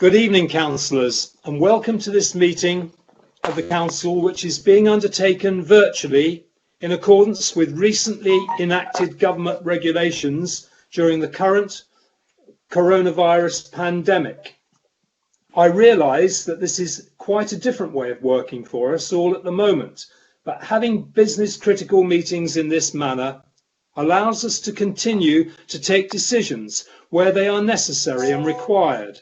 Good evening, councillors, and welcome to this meeting of the council, which is being undertaken virtually in accordance with recently enacted government regulations during the current coronavirus pandemic. I realise that this is quite a different way of working for us all at the moment, but having business critical meetings in this manner allows us to continue to take decisions where they are necessary and required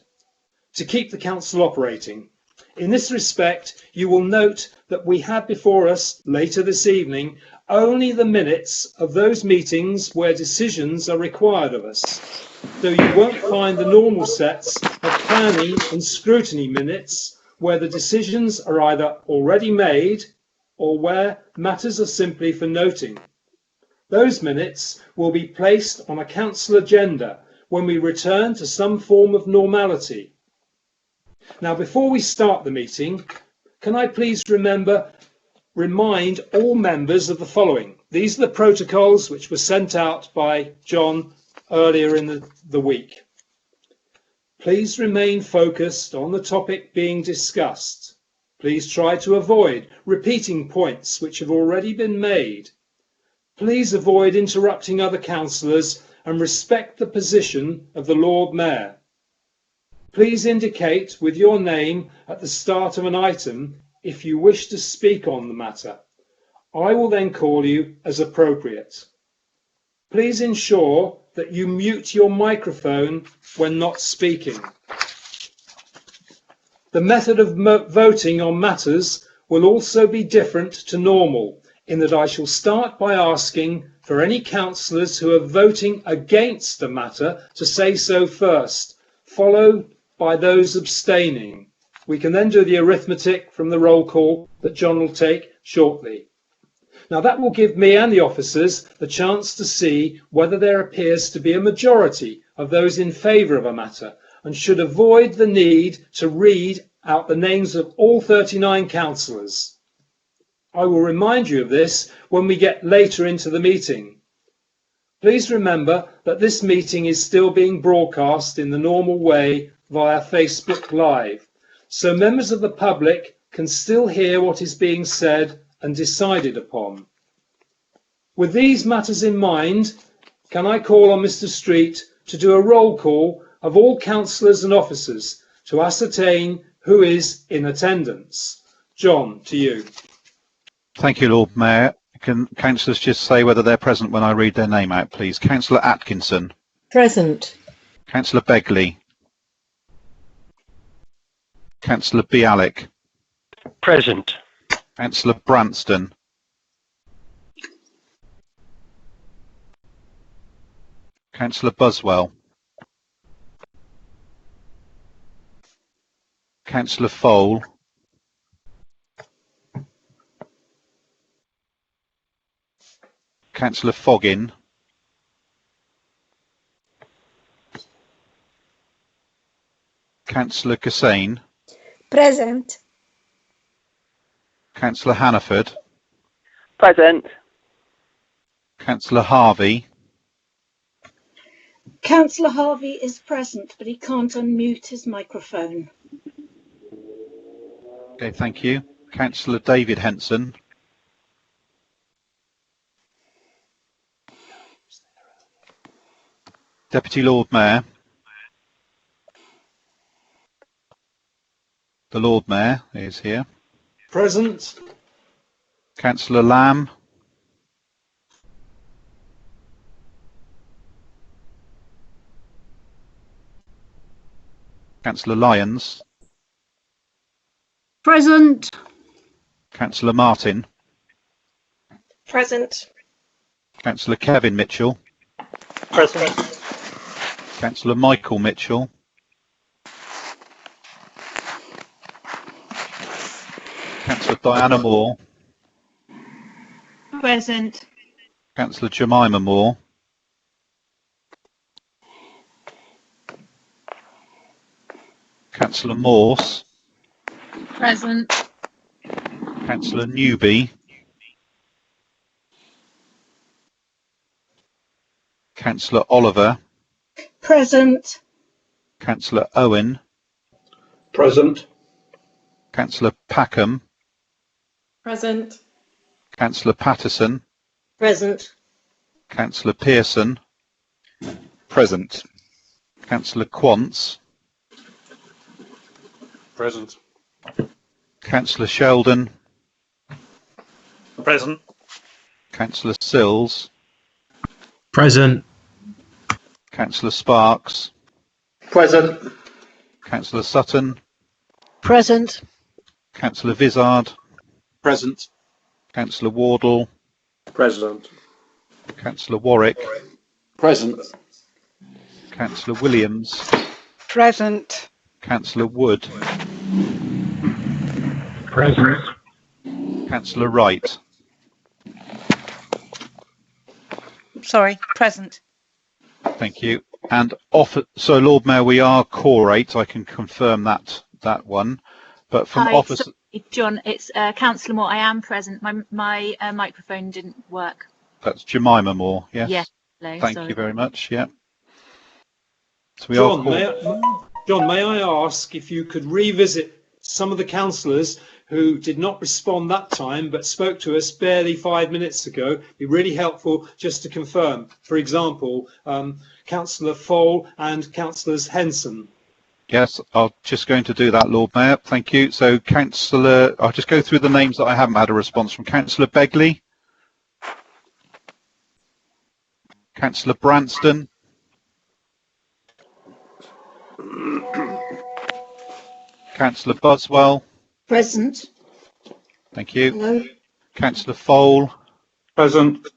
to keep the council operating. In this respect, you will note that we have before us later this evening only the minutes of those meetings where decisions are required of us. So you won't find the normal sets of planning and scrutiny minutes where the decisions are either already made or where matters are simply for noting. Those minutes will be placed on a council agenda when we return to some form of normality. Now, before we start the meeting, can I please remind all members of the following. These are the protocols which were sent out by John earlier in the week. Please remain focused on the topic being discussed. Please try to avoid repeating points which have already been made. Please avoid interrupting other councillors and respect the position of the Lord Mayor. Please indicate with your name at the start of an item if you wish to speak on the matter. I will then call you as appropriate. Please ensure that you mute your microphone when not speaking. The method of voting on matters will also be different to normal, in that I shall start by asking for any councillors who are voting against a matter to say so first, followed by those abstaining. We can then do the arithmetic from the roll call that John will take shortly. Now that will give me and the officers the chance to see whether there appears to be a majority of those in favour of a matter, and should avoid the need to read out the names of all 39 councillors. I will remind you of this when we get later into the meeting. Please remember that this meeting is still being broadcast in the normal way via Facebook Live, so members of the public can still hear what is being said and decided upon. With these matters in mind, can I call on Mr. Street to do a roll call of all councillors and officers to ascertain who is in attendance? John, to you. Thank you, Lord Mayor. Can councillors just say whether they're present when I read their name out, please? Councillor Atkinson. Present. Councillor Begley. Councillor Bialik. Present. Councillor Branston. Councillor Buswell. Councillor Fole. Councillor Foggin. Councillor Cassane. Present. Councillor Hannaford. Present. Councillor Harvey. Councillor Harvey is present, but he can't unmute his microphone. Okay, thank you. Councillor David Henson. Deputy Lord Mayor. The Lord Mayor is here. Present. Councillor Lamb. Councillor Lyons. Present. Councillor Martin. Present. Councillor Kevin Mitchell. Present. Councillor Michael Mitchell. Councillor Diana Moore. Present. Councillor Jemima Moore. Councillor Morse. Present. Councillor Newby. Councillor Oliver. Present. Councillor Owen. Present. Councillor Packham, Present. Councillor Patterson, Present. Councillor Pearson, Present. Councillor Quance, Present. Councillor Sheldon, Present. Councillor Sills, Present. Councillor Sparks, Present. Councillor Sutton, Present. Councillor Vizard, Present. Councillor Wardle, Present. Councillor Warwick, Present. Councillor Williams, Present. Councillor Wood, Present. Councillor Wright. Sorry, present. Thank you. And so Lord Mayor, we are core 8. I can confirm that one. But from Hi, office, sorry, John, it's Councillor Moore. I am present. My microphone didn't work. that's Jemima Moore. Yes. Yes. Hello, Thank sorry. you very much. Yeah. So we John, are core. John, may I ask if you could revisit some of the councillors who did not respond that time but spoke to us barely 5 minutes ago? It'd be really helpful just to confirm. For example, Councillor Fole and Councillors Henson. Yes, I'm just going to do that, Lord Mayor. Thank you. So Councillor, I'll just go through the names that I haven't had a response from. Councillor Begley, Councillor Branston, Councillor Buswell. Present. Thank you. Hello. Councillor Fole. Present.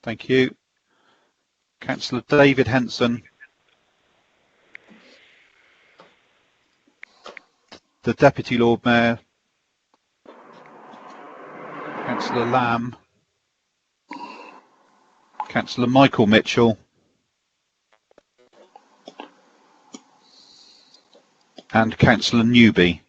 Thank you. Councillor David Henson. The Deputy Lord Mayor. Councillor Lamb. Councillor Michael Mitchell. And Councillor Newby.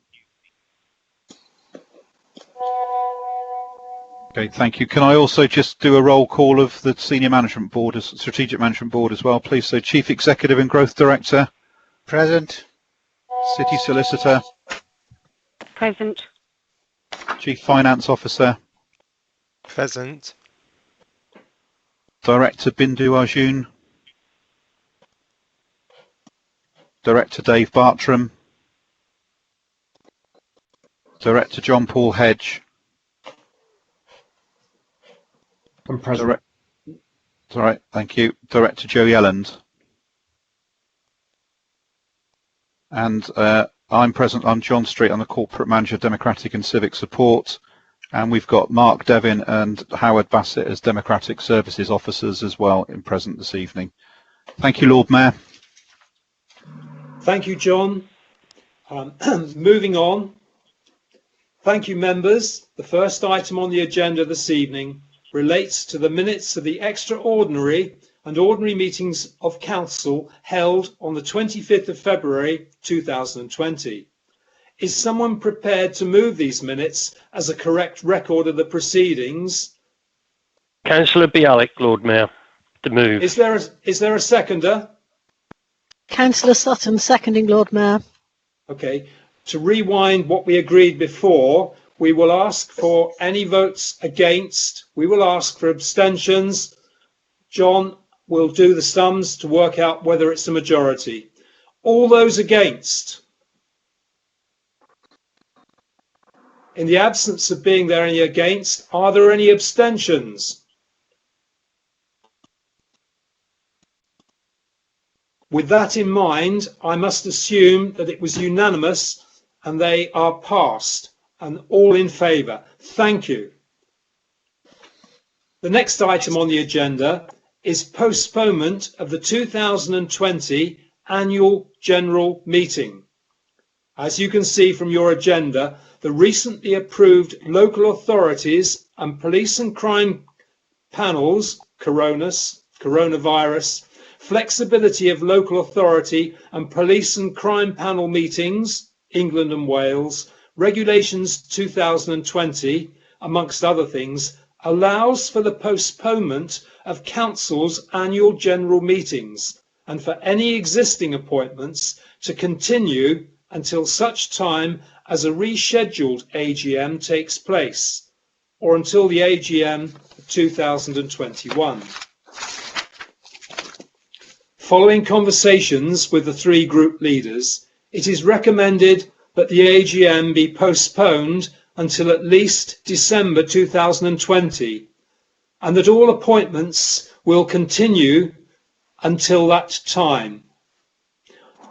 Okay, thank you. Can I also just do a roll call of the Senior Management Board, Strategic Management Board as well, please? So Chief Executive and Growth Director. Present. City Solicitor. Present. Chief Finance Officer. Present. Director Bindu Arjun. Director Dave Bartram. Director John Paul Hedge. I'm present. All right, thank you. Director Joe Yelland. And I'm present. I'm John Street. I'm the Corporate Manager, Democratic and Civic Support. And we've got Mark Devin and Howard Bassett as Democratic Services Officers as well in present this evening. Thank you, Lord Mayor. Thank you, John. Moving on. Thank you, members. The first item on the agenda this evening relates to the minutes of the extraordinary and ordinary meetings of Council held on the 25th of February 2020. Is someone prepared to move these minutes as a correct record of the proceedings? Councillor Bialik, Lord Mayor, to move. Is there a seconder? Councillor Sutton, seconding, Lord Mayor. Okay. To rewind what we agreed before, we will ask for any votes against. We will ask for abstentions. John will do the sums to work out whether it's a majority. All those against? In the absence of being there any against, are there any abstentions? With that in mind, I must assume that it was unanimous and they are passed and all in favour. Thank you. The next item on the agenda is postponement of the 2020 annual general meeting. As you can see from your agenda, the recently approved local authorities and police and crime panels, coronavirus, flexibility of local authority and police and crime panel meetings, England and Wales, Regulations 2020, amongst other things, allows for the postponement of Council's annual general meetings and for any existing appointments to continue until such time as a rescheduled AGM takes place, or until the AGM of 2021. Following conversations with the three group leaders, it is recommended that the AGM be postponed until at least December 2020, and that all appointments will continue until that time.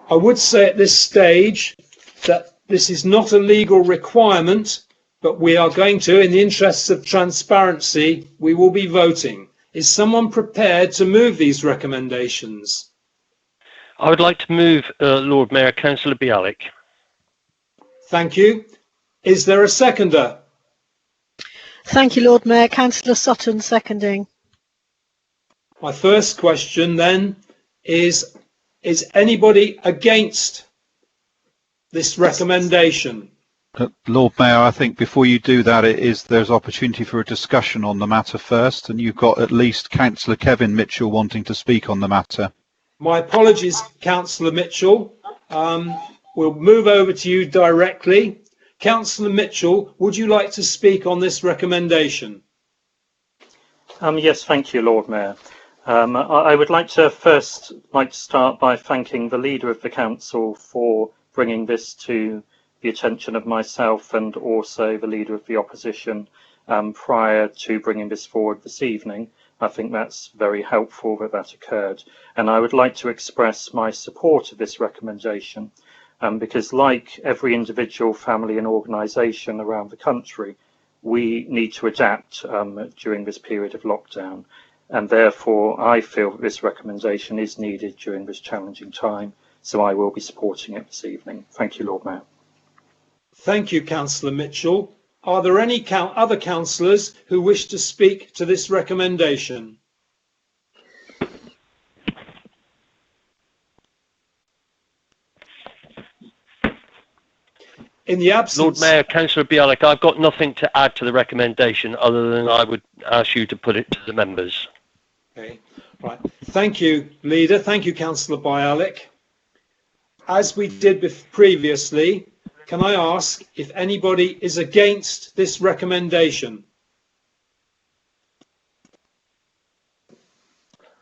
I would say at this stage that this is not a legal requirement, but we are going to, in the interests of transparency, we will be voting. Is someone prepared to move these recommendations? I would like to move Lord Mayor, Councillor Bialik. Thank you. Is there a seconder? Thank you, Lord Mayor. Councillor Sutton seconding. My first question then is anybody against this recommendation? Lord Mayor, I think before you do that, there's opportunity for a discussion on the matter first, and you've got at least Councillor Kevin Mitchell wanting to speak on the matter. My apologies, Councillor Mitchell. We'll move over to you directly. Councillor Mitchell, would you like to speak on this recommendation? Yes, thank you, Lord Mayor. I would like to start by thanking the Leader of the Council for bringing this to the attention of myself and also the Leader of the Opposition prior to bringing this forward this evening. I think that's very helpful that occurred. And I would like to express my support of this recommendation because, like every individual, family and organisation around the country, we need to adapt during this period of lockdown. And therefore, I feel that this recommendation is needed during this challenging time. So I will be supporting it this evening. Thank you, Lord Mayor. Thank you, Councillor Mitchell. Are there any other councillors who wish to speak to this recommendation? In the absence... Lord Mayor, Councillor Bialik, I've got nothing to add to the recommendation other than I would ask you to put it to the members. Okay, right. Thank you, Leader. Thank you, Councillor Bialik. As we did previously, can I ask if anybody is against this recommendation?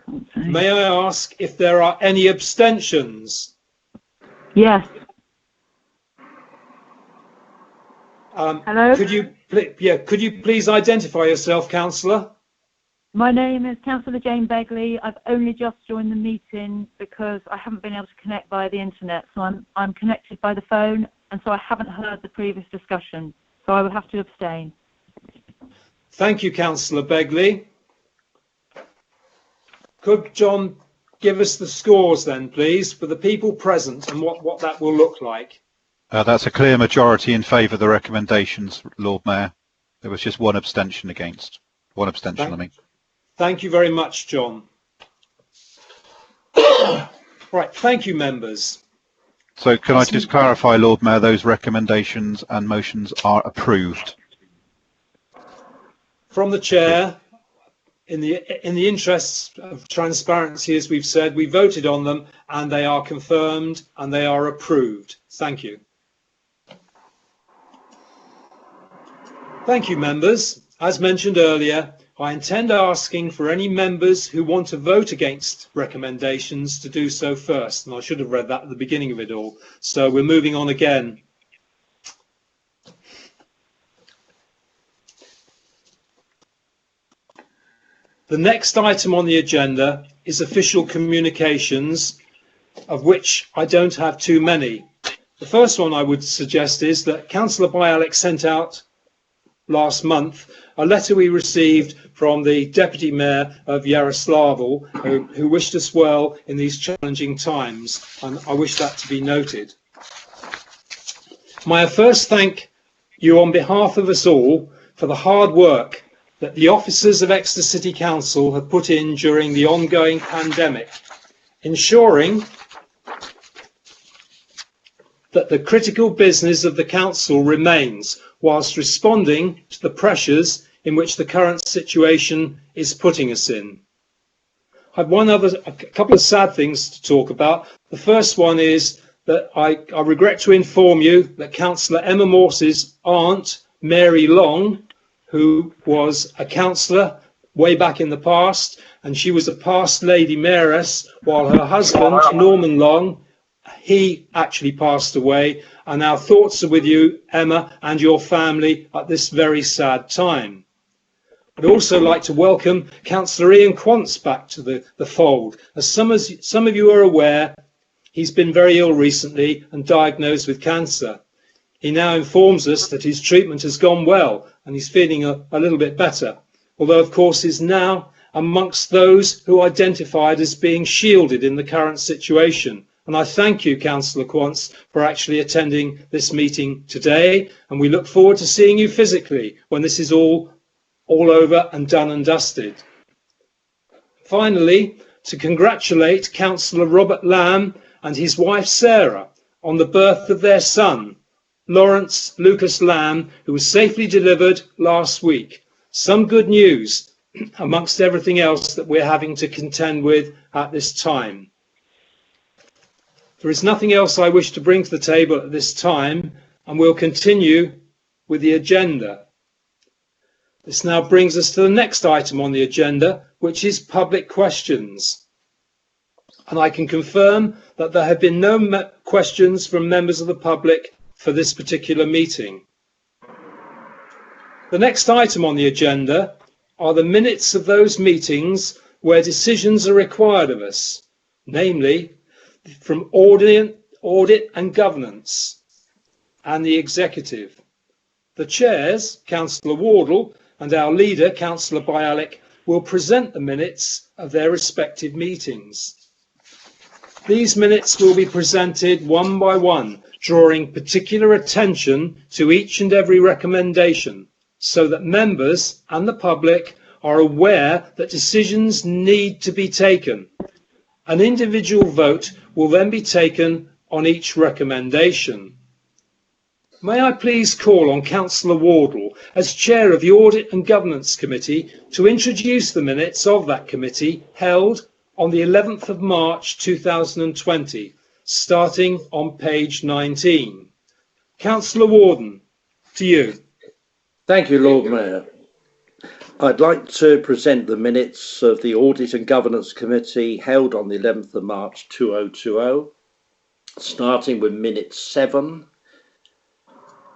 Okay. May I ask if there are any abstentions? Yes. Hello? Could you please identify yourself, Councillor? My name is Councillor Jane Begley. I've only just joined the meeting because I haven't been able to connect via the internet. So I'm connected by the phone, and so I haven't heard the previous discussion. So I would have to abstain. Thank you, Councillor Begley. Could John give us the scores then, please, for the people present and what that will look like? That's a clear majority in favour of the recommendations, Lord Mayor. There was just one abstention against. One abstention, I mean. Thank you very much, John. Right, thank you, members. So can I just clarify, Lord Mayor, those recommendations and motions are approved? From the Chair, in the interests of transparency, as we've said, we voted on them and they are confirmed and they are approved. Thank you. Thank you, members. As mentioned earlier, I intend asking for any members who want to vote against recommendations to do so first. And I should have read that at the beginning of it all. So we're moving on again. The next item on the agenda is official communications, of which I don't have too many. The first one I would suggest is that Councillor Bialik sent out last month a letter we received from the Deputy Mayor of Yaroslavl, who wished us well in these challenging times, and I wish that to be noted. May I first thank you on behalf of us all for the hard work that the officers of Exeter City Council have put in during the ongoing pandemic, ensuring that the critical business of the council remains whilst responding to the pressures in which the current situation is putting us in. I have a couple of sad things to talk about. The first one is that I regret to inform you that Councillor Emma Morse's aunt, Mary Long, who was a councillor way back in the past, and she was a past Lady Mayoress, while her husband, Norman Long, he actually passed away, and our thoughts are with you, Emma, and your family at this very sad time. I'd also like to welcome Councillor Ian Quance back to the fold. As some of you are aware, he's been very ill recently and diagnosed with cancer. He now informs us that his treatment has gone well and he's feeling a little bit better, although of course is now amongst those who are identified as being shielded in the current situation. And I thank you, Councillor Quance, for actually attending this meeting today, and we look forward to seeing you physically when this is all over and done and dusted. Finally, to congratulate Councillor Robert Lamb and his wife Sarah on the birth of their son, Lawrence Lucas Lamb, who was safely delivered last week. Some good news amongst everything else that we're having to contend with at this time. There is nothing else I wish to bring to the table at this time, and we'll continue with the agenda. This now brings us to the next item on the agenda, which is public questions. And I can confirm that there have been no questions from members of the public for this particular meeting. The next item on the agenda are the minutes of those meetings where decisions are required of us, namely from Audit and Governance and the Executive. The chairs, Councillor Wardle, and our leader, Councillor Bialik, will present the minutes of their respective meetings. These minutes will be presented one by one, drawing particular attention to each and every recommendation, so that members and the public are aware that decisions need to be taken. An individual vote will then be taken on each recommendation. May I please call on Councillor Wardle, as Chair of the Audit and Governance Committee, to introduce the minutes of that committee held on the 11th of March 2020, starting on page 19. Councillor Warden, to you. Thank you, Lord Mayor. I'd like to present the minutes of the Audit and Governance Committee held on the 11th of March 2020, starting with minutes 7,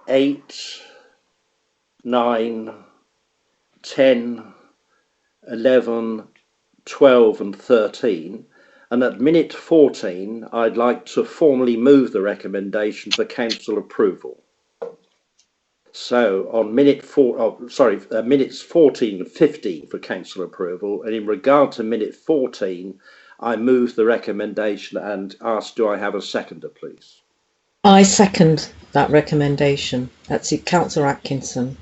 8, 9, 10, 11, 12 and 13, and at minute 14 I'd like to formally move the recommendation for council approval. So on minutes 14 and 15 for council approval, and in regard to minute 14 I move the recommendation and ask, do I have a seconder, please? I second that recommendation. That's it, Councillor Atkinson.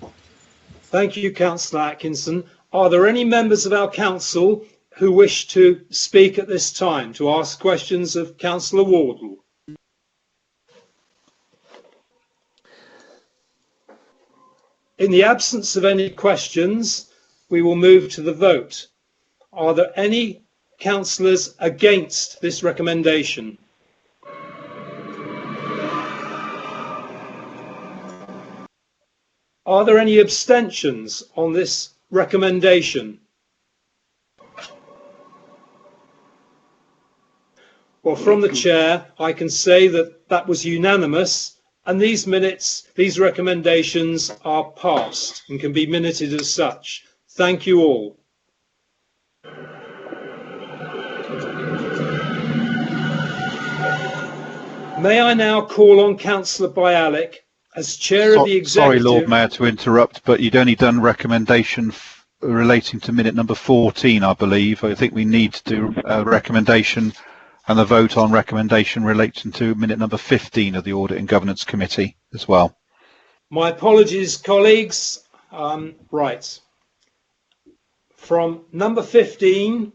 Thank you, Councillor Atkinson. Are there any members of our council who wish to speak at this time, to ask questions of Councillor Wardle? In the absence of any questions, we will move to the vote. Are there any councillors against this recommendation? Are there any abstentions on this recommendation? Well, from the chair, I can say that that was unanimous, and these minutes, these recommendations are passed and can be minuted as such. Thank you all. May I now call on Councillor Bialik as Chair of the Executive. Sorry, Lord Mayor, to interrupt, but you'd only done recommendation relating to minute number 14, I believe. I think we need to do a recommendation and the vote on recommendation relating to minute number 15 of the Audit and Governance Committee as well. My apologies, colleagues. Right. From number 15,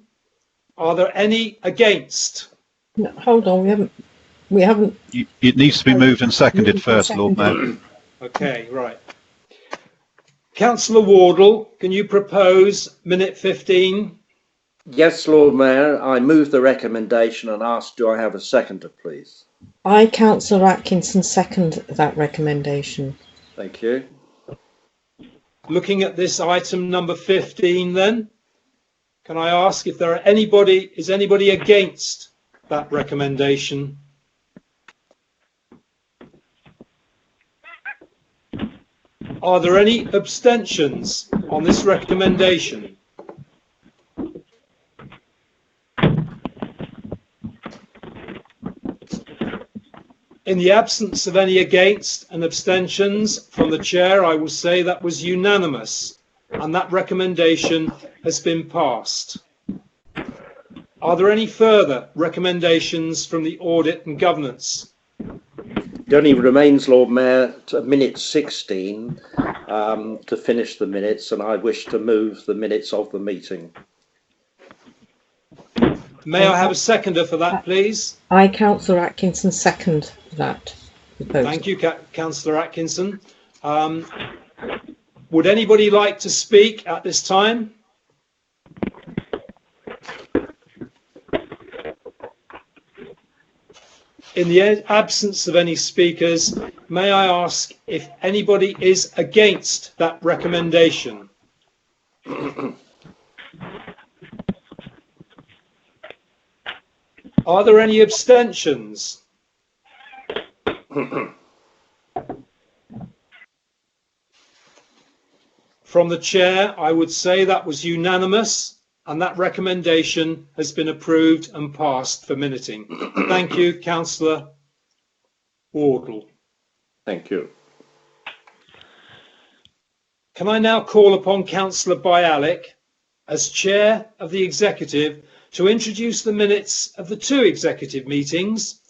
are there any against? No, hold on, we haven't. It needs to be moved and seconded first, Lord Mayor. Okay, right. Councillor Wardle, can you propose minute 15? Yes, Lord Mayor, I move the recommendation and ask, do I have a seconder, please? I, Councillor Atkinson, second that recommendation. Thank you. Looking at this item number 15 then, can I ask if there are is anybody against that recommendation? Are there any abstentions on this recommendation? In the absence of any against and abstentions from the chair, I will say that was unanimous and that recommendation has been passed. Are there any further recommendations from the Audit and Governance? It only remains, Lord Mayor, to minute 16 to finish the minutes, and I wish to move the minutes of the meeting. May I have a seconder for that, please? I, Councillor Atkinson, second that proposal. Thank you, Councillor Atkinson. Would anybody like to speak at this time? In the absence of any speakers, may I ask if anybody is against that recommendation? Are there any abstentions? From the chair, I would say that was unanimous and that recommendation has been approved and passed for minuting. Thank you, Councillor Wardle. Thank you. Can I now call upon Councillor Bialik, as Chair of the Executive, to introduce the minutes of the two executive meetings,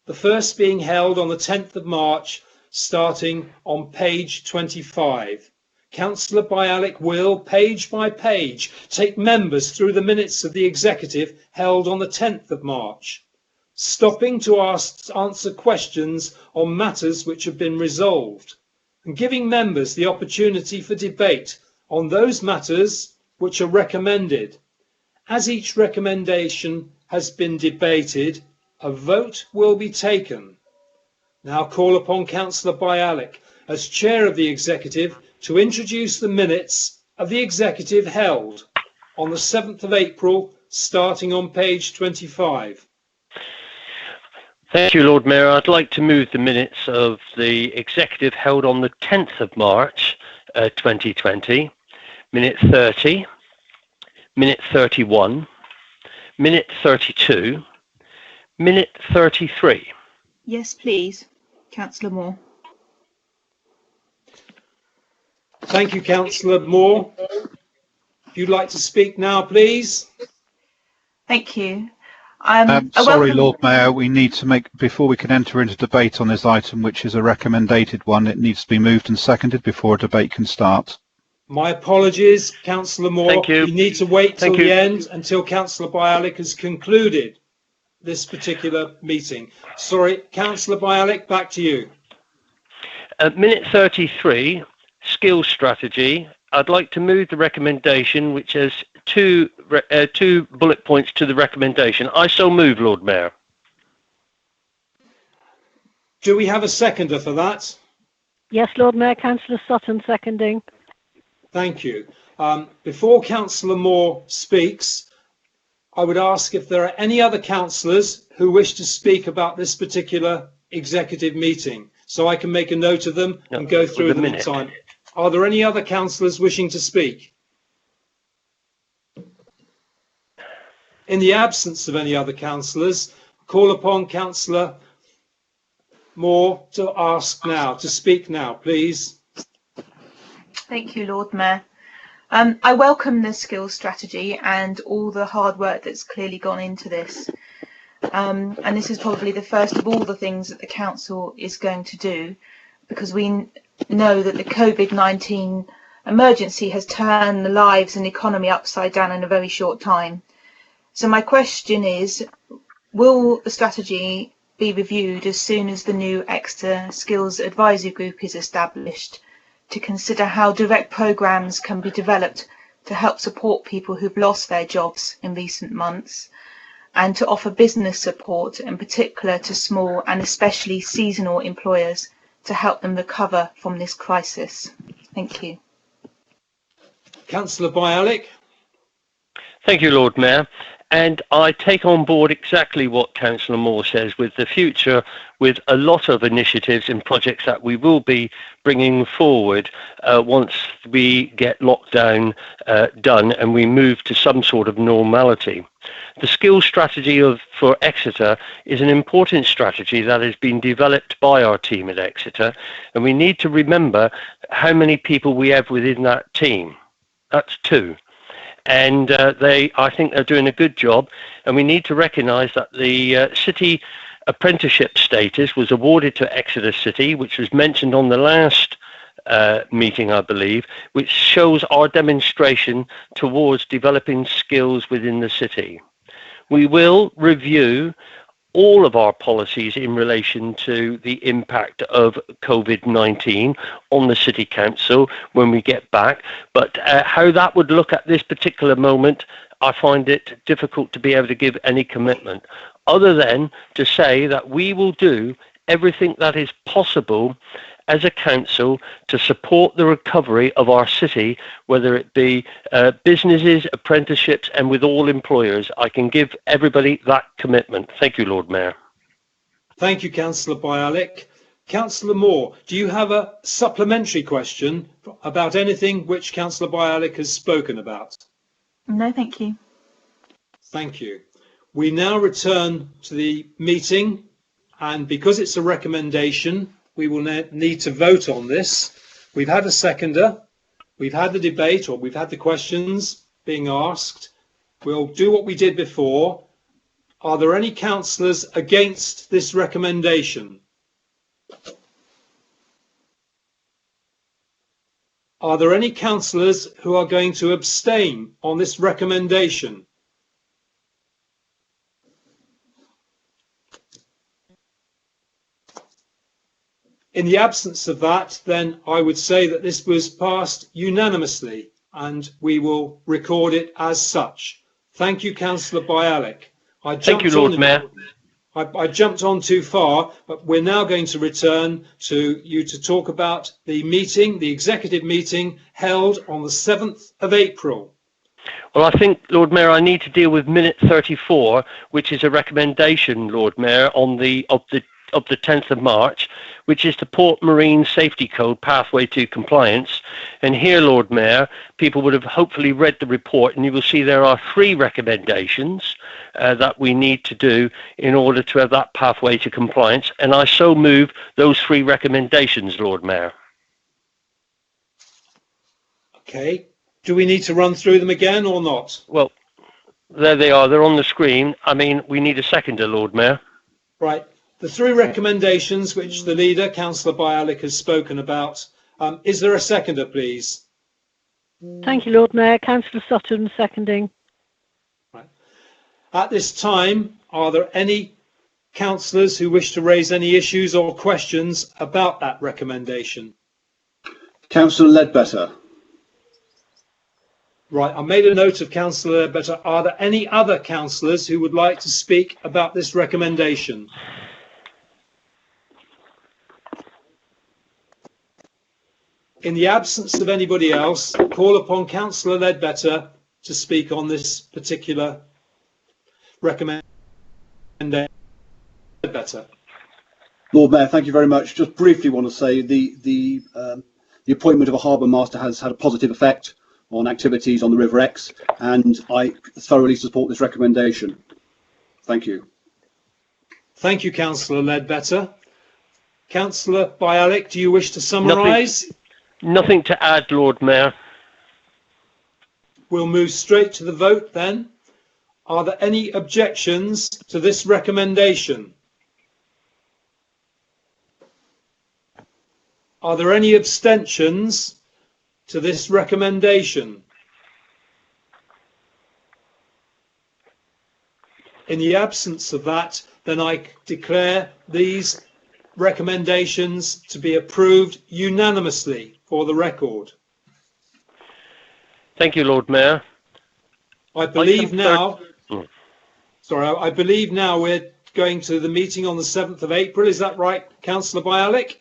the first being held on the 10th of March, starting on page 25. Councillor Bialik will, page by page, take members through the minutes of the Executive held on the 10th of March, stopping to answer questions on matters which have been resolved, and giving members the opportunity for debate on those matters which are recommended. As each recommendation has been debated, a vote will be taken. Now call upon Councillor Bialik, as Chair of the Executive, to introduce the minutes of the Executive held on the 7th of April, starting on page 25. Thank you, Lord Mayor. I'd like to move the minutes of the Executive held on the 10th of March 2020, minute 30, minute 31, minute 32, minute 33. Yes, please. Councillor Moore. Thank you, Councillor Moore. If you'd like to speak now, please. Thank you. Sorry, Lord Mayor, we need to make, before we can enter into debate on this item, which is a recommended one, it needs to be moved and seconded before a debate can start. My apologies, Councillor Moore. Thank you. You need to wait till the end until Councillor Bialik has concluded this particular meeting. Sorry, Councillor Bialik, back to you. Minute 33, skills strategy. I'd like to move the recommendation, which has two bullet points to the recommendation. I so move, Lord Mayor. Do we have a seconder for that? Yes, Lord Mayor, Councillor Sutton seconding. Thank you. Before Councillor Moore speaks, I would ask if there are any other councillors who wish to speak about this particular executive meeting, so I can make a note of them and go through them in time. Are there any other councillors wishing to speak? In the absence of any other councillors, call upon Councillor Moore to speak now, please. Thank you, Lord Mayor. I welcome the skills strategy and all the hard work that's clearly gone into this. And this is probably the first of all the things that the council is going to do, because we know that the COVID-19 emergency has turned the lives and economy upside down in a very short time. So my question is, will the strategy be reviewed as soon as the new Exeter Skills Advisory Group is established, to consider how direct programmes can be developed to help support people who've lost their jobs in recent months? and to offer business support, in particular to small and especially seasonal employers, to help them recover from this crisis. Thank you. Councillor Bialik. Thank you, Lord Mayor. And I take on board exactly what Councillor Moore says with the future, with a lot of initiatives and projects that we will be bringing forward once we get lockdown done and we move to some sort of normality. The skills strategy for Exeter is an important strategy that has been developed by our team at Exeter, and we need to remember how many people we have within that team. That's 2. And I think they're doing a good job. And we need to recognise that the city apprenticeship status was awarded to Exeter City, which was mentioned on the last meeting, I believe, which shows our demonstration towards developing skills within the city. We will review all of our policies in relation to the impact of COVID-19 on the City Council when we get back. But how that would look at this particular moment, I find it difficult to be able to give any commitment, other than to say that we will do everything that is possible as a council to support the recovery of our city, whether it be businesses, apprenticeships, and with all employers. I can give everybody that commitment. Thank you, Lord Mayor. Thank you, Councillor Bialik. Councillor Moore, do you have a supplementary question about anything which Councillor Bialik has spoken about? No, thank you. Thank you. We now return to the meeting, and because it's a recommendation, we will need to vote on this. We've had a seconder, we've had the debate, or we've had the questions being asked. We'll do what we did before. Are there any councillors against this recommendation? Are there any councillors who are going to abstain on this recommendation? In the absence of that, then I would say that this was passed unanimously, and we will record it as such. Thank you, Councillor Bialik. Thank you, Lord Mayor. I jumped on too far, but we're now going to return to you to talk about the meeting, the executive meeting held on the 7th of April. Well, I think, Lord Mayor, I need to deal with minute 34, which is a recommendation, Lord Mayor, of the 10th of March, which is the Port Marine Safety Code Pathway to Compliance. And here, Lord Mayor, people would have hopefully read the report, and you will see there are 3 recommendations that we need to do in order to have that pathway to compliance. And I so move those 3 recommendations, Lord Mayor. Okay. Do we need to run through them again or not? Well, there they are. They're on the screen. I mean, we need a seconder, Lord Mayor. Right. The 3 recommendations which the leader, Councillor Bialik, has spoken about. Is there a seconder, please? Thank you, Lord Mayor. Councillor Sutton, seconding. Right. At this time, are there any councillors who wish to raise any issues or questions about that recommendation? Councillor Ledbetter. Right, I made a note of Councillor Ledbetter. Are there any other councillors who would like to speak about this recommendation? In the absence of anybody else, call upon Councillor Ledbetter to speak on this particular recommendation. Ledbetter. Lord Mayor, thank you very much. Just briefly want to say the appointment of a harbour master has had a positive effect on activities on the River Exe, and I thoroughly support this recommendation. Thank you. Thank you, Councillor Ledbetter. Councillor Bialik, do you wish to summarise? Nothing to add, Lord Mayor. We'll move straight to the vote then. Are there any objections to this recommendation? Are there any abstentions to this recommendation? In the absence of that, then I declare these recommendations to be approved unanimously for the record. Thank you, Lord Mayor. I believe now, Sorry, I believe now we're going to the meeting on the 7th of April. Is that right, Councillor Bialik?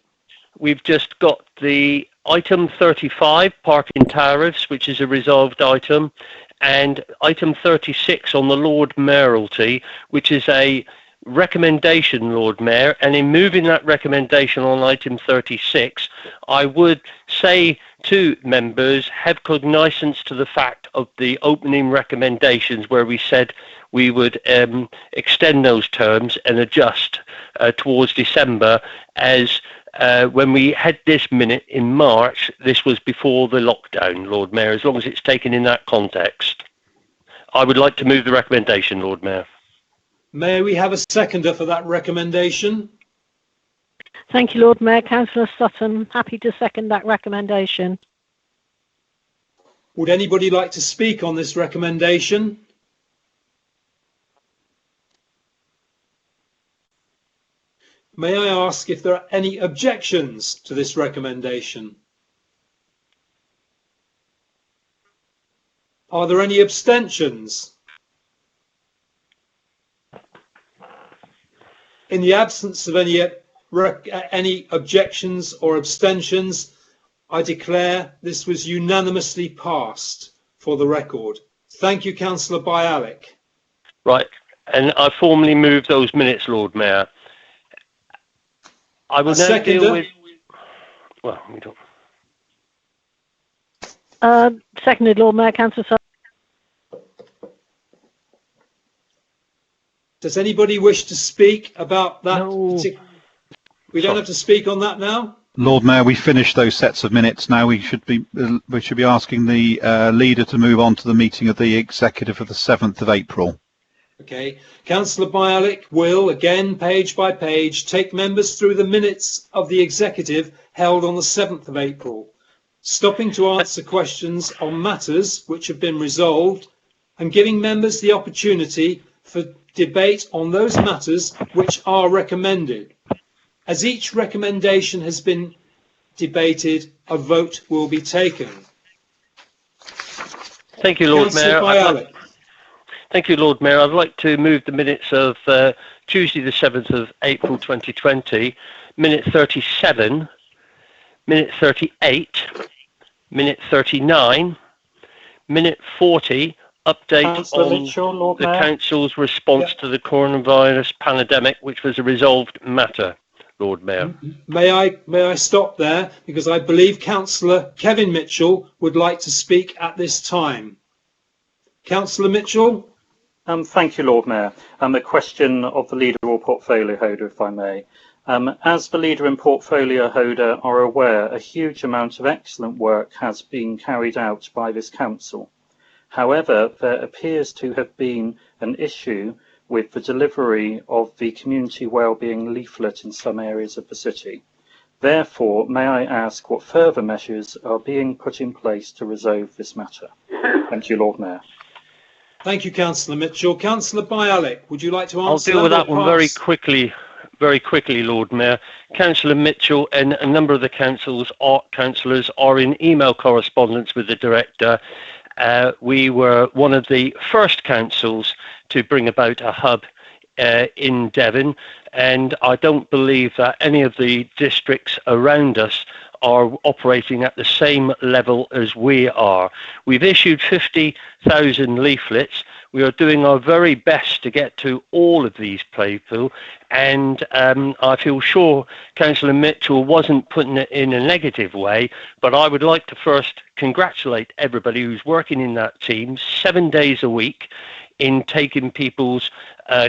We've just got the item 35, parking tariffs, which is a resolved item, and item 36 on the Lord Mayoralty, which is a recommendation, Lord Mayor. And in moving that recommendation on item 36, I would say to members, have cognizance to the fact of the opening recommendations where we said we would extend those terms and adjust towards December, as when we had this minute in March, this was before the lockdown, Lord Mayor, as long as it's taken in that context. I would like to move the recommendation, Lord Mayor. May we have a seconder for that recommendation? Thank you, Lord Mayor. Councillor Sutton, happy to second that recommendation. Would anybody like to speak on this recommendation? May I ask if there are any objections to this recommendation? Are there any abstentions? In the absence of any objections or abstentions, I declare this was unanimously passed for the record. Thank you, Councillor Bialik. Right, and I formally move those minutes, Lord Mayor. I will now deal with... Well, we don't... Seconded, Lord Mayor. Councillor Sutton. Does anybody wish to speak about that? No. We don't have to speak on that now? Lord Mayor, we finished those sets of minutes. Now we should be asking the leader to move on to the meeting of the executive of the 7th of April. Okay. Councillor Bialik will, again, page by page, take members through the minutes of the executive held on the 7th of April, stopping to answer questions on matters which have been resolved and giving members the opportunity for debate on those matters which are recommended. As each recommendation has been debated, a vote will be taken. Thank you, Lord Mayor. Thank you, Lord Mayor. I'd like to move the minutes of Tuesday the 7th of April 2020, minute 37, minute 38, minute 39, minute 40, update on the Council's response to the coronavirus pandemic, which was a resolved matter, Lord Mayor. May I stop there, because I believe Councillor Kevin Mitchell would like to speak at this time. Councillor Mitchell? Thank you, Lord Mayor. A question of the leader or portfolio holder, if I may. As the leader and portfolio holder are aware, a huge amount of excellent work has been carried out by this council. However, there appears to have been an issue with the delivery of the community wellbeing leaflet in some areas of the city. Therefore, may I ask what further measures are being put in place to resolve this matter? Thank you, Lord Mayor. Thank you, Councillor Mitchell. Councillor Bialik, would you like to answer? I'll deal with that one very quickly, Lord Mayor. Councillor Mitchell and a number of the councillors are in email correspondence with the director. We were one of the first councils to bring about a hub in Devon, and I don't believe that any of the districts around us are operating at the same level as we are. We've issued 50,000 leaflets. We are doing our very best to get to all of these people, and I feel sure Councillor Mitchell wasn't putting it in a negative way, but I would like to first congratulate everybody who's working in that team 7 days a week in taking people's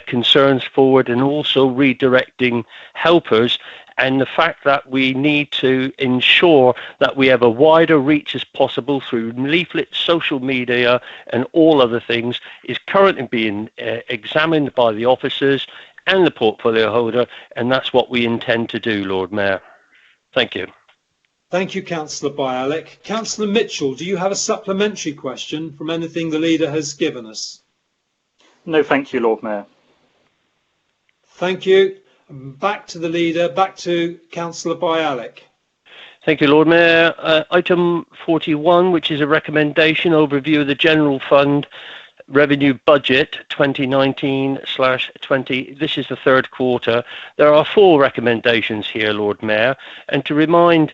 concerns forward and also redirecting helpers, and the fact that we need to ensure that we have a wider reach as possible through leaflets, social media and all other things is currently being examined by the officers and the portfolio holder, and that's what we intend to do, Lord Mayor. Thank you. Thank you, Councillor Bialik. Councillor Mitchell, do you have a supplementary question from anything the leader has given us? No, thank you, Lord Mayor. Thank you. Back to the leader, back to Councillor Bialik. Thank you, Lord Mayor. Item 41, which is a recommendation overview of the general fund revenue budget 2019/20. This is the third quarter. There are 4 recommendations here, Lord Mayor, and to remind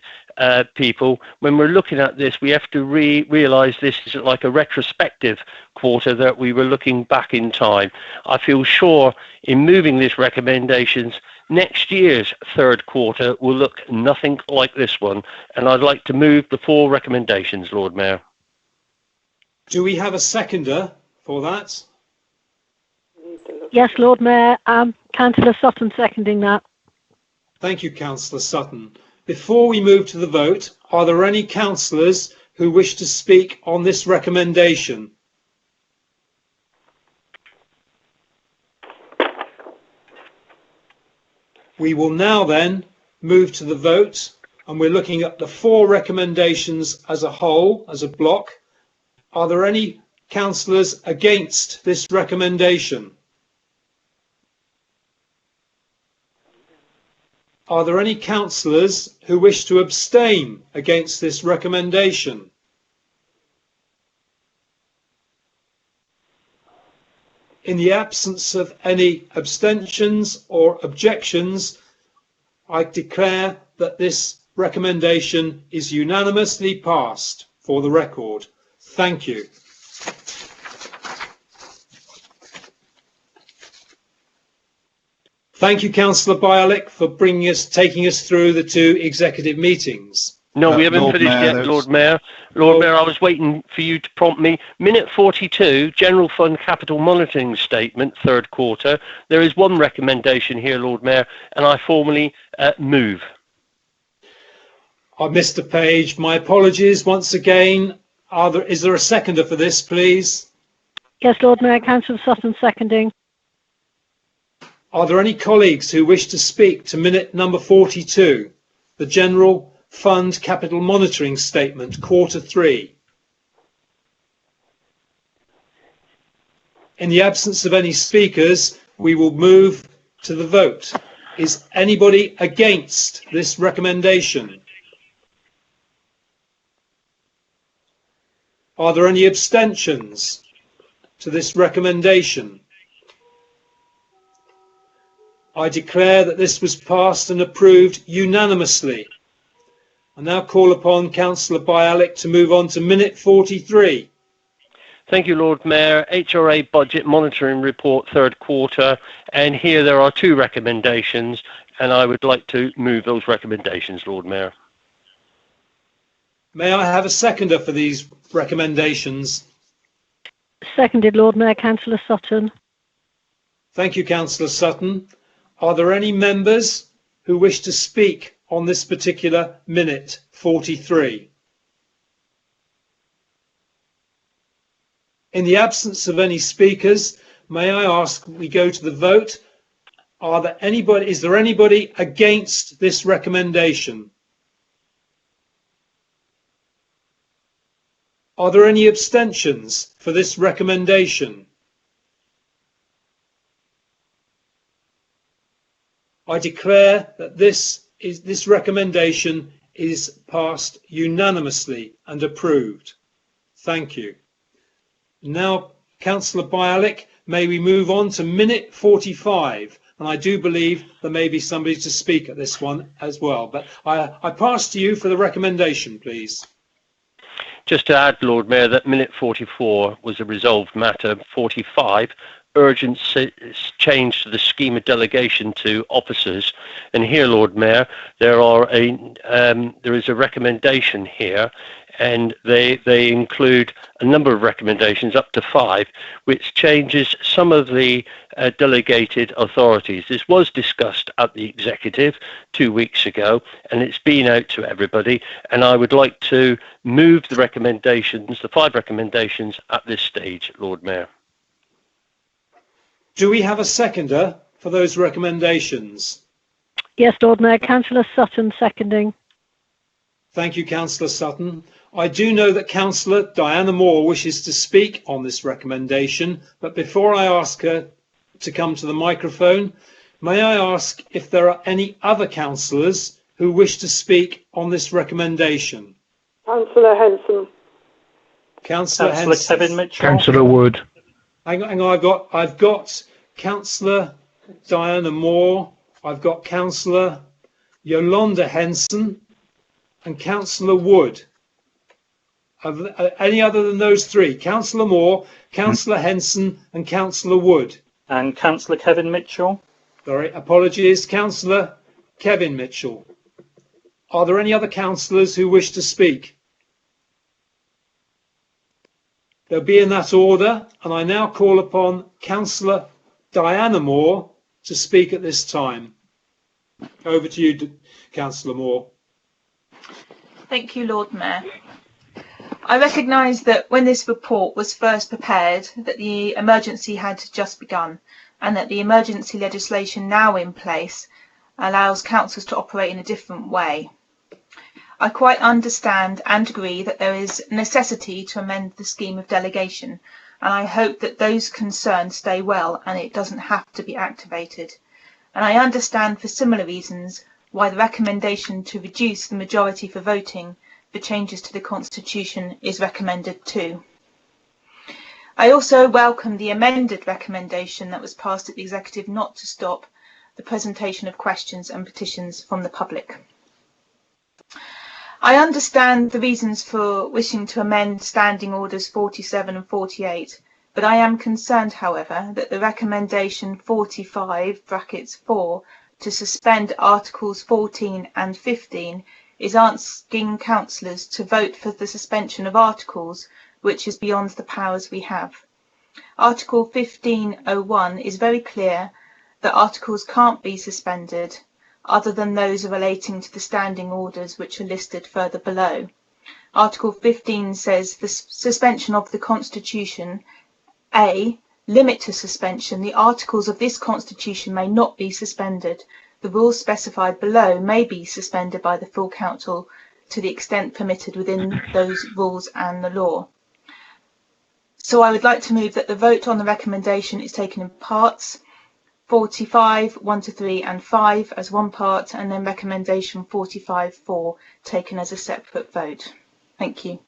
people, when we're looking at this, we have to realise this is like a retrospective quarter, that we were looking back in time. I feel sure in moving these recommendations, next year's third quarter will look nothing like this one, and I'd like to move the 4 recommendations, Lord Mayor. Do we have a seconder for that? Yes, Lord Mayor. Councillor Sutton seconding that. Thank you, Councillor Sutton. Before we move to the vote, are there any councillors who wish to speak on this recommendation? We will now then move to the vote, and we're looking at the 4 recommendations as a whole, as a block. Are there any councillors against this recommendation? Are there any councillors who wish to abstain against this recommendation? In the absence of any abstentions or objections, I declare that this recommendation is unanimously passed for the record. Thank you. Thank you, Councillor Bialik, for taking us through the 2 executive meetings. No, we haven't Lord finished Mayor, yet, Lord Mayor. Lord Mayor, I was waiting for you to prompt me. Minute 42, General Fund Capital Monitoring Statement, third quarter. There is 1 recommendation here, Lord Mayor, and I formally move. Mr. Page, my apologies once again. Is there a seconder for this, please? Yes, Lord Mayor. Councillor Sutton seconding. Are there any colleagues who wish to speak to minute number 42, the General Fund Capital Monitoring Statement, quarter 3? In the absence of any speakers, we will move to the vote. Is anybody against this recommendation? Are there any abstentions to this recommendation? I declare that this was passed and approved unanimously. I now call upon Councillor Bialik to move on to minute 43. Thank you, Lord Mayor. HRA Budget Monitoring Report, third quarter, and here there are 2 recommendations, and I would like to move those recommendations, Lord Mayor. May I have a seconder for these recommendations? Seconded, Lord Mayor. Councillor Sutton. Thank you, Councillor Sutton. Are there any members who wish to speak on this particular minute 43? In the absence of any speakers, may I ask we go to the vote? Is there anybody against this recommendation? Are there any abstentions for this recommendation? I declare that this recommendation is passed unanimously and approved. Thank you. Now, Councillor Bialik, may we move on to minute 45? And I do believe there may be somebody to speak at this one as well. But I pass to you for the recommendation, please. Just to add, Lord Mayor, that minute 44 was a resolved matter. 45, urgent change to the scheme of delegation to officers. And here, Lord Mayor, there is a recommendation here, and they include a number of recommendations, up to 5, which changes some of the delegated authorities. This was discussed at the Executive 2 weeks ago, and it's been out to everybody, and I would like to move the recommendations, the 5 recommendations, at this stage, Lord Mayor. Do we have a seconder for those recommendations? Yes, Lord Mayor. Councillor Sutton seconding. Thank you, Councillor Sutton. I do know that Councillor Diana Moore wishes to speak on this recommendation, but before I ask her to come to the microphone, may I ask if there are any other councillors who wish to speak on this recommendation? Councillor Henson. Councillor Henson. Kevin Mitchell. Councillor Wood. Hang on, I've got Councillor Diana Moore, I've got Councillor Yolanda Henson and Councillor Wood. Any other than those three? Councillor Moore, Councillor Henson and Councillor Wood. And Councillor Kevin Mitchell. Sorry, apologies, Councillor Kevin Mitchell. Are there any other councillors who wish to speak? They'll be in that order, and I now call upon Councillor Diana Moore to speak at this time. Over to you, Councillor Moore. Thank you, Lord Mayor. I recognise that when this report was first prepared, that the emergency had just begun, and that the emergency legislation now in place allows councils to operate in a different way. I quite understand and agree that there is necessity to amend the scheme of delegation, and I hope that those concerned stay well and it doesn't have to be activated. And I understand for similar reasons why the recommendation to reduce the majority for voting for changes to the Constitution is recommended too. I also welcome the amended recommendation that was passed at the Executive not to stop the presentation of questions and petitions from the public. I understand the reasons for wishing to amend Standing Orders 47 and 48, but I am concerned, however, that the recommendation 45 (4) to suspend Articles 14 and 15 is asking councillors to vote for the suspension of articles, which is beyond the powers we have. Article 15(01) is very clear that articles can't be suspended other than those relating to the standing orders which are listed further below. Article 15 says the suspension of the Constitution, A, limit to suspension. The articles of this Constitution may not be suspended. The rules specified below may be suspended by the full council to the extent permitted within those rules and the law. So I would like to move that the vote on the recommendation is taken in parts. 45, 1 to 3 and 5 as one part, and then recommendation 45(4) taken as a separate vote. Thank you.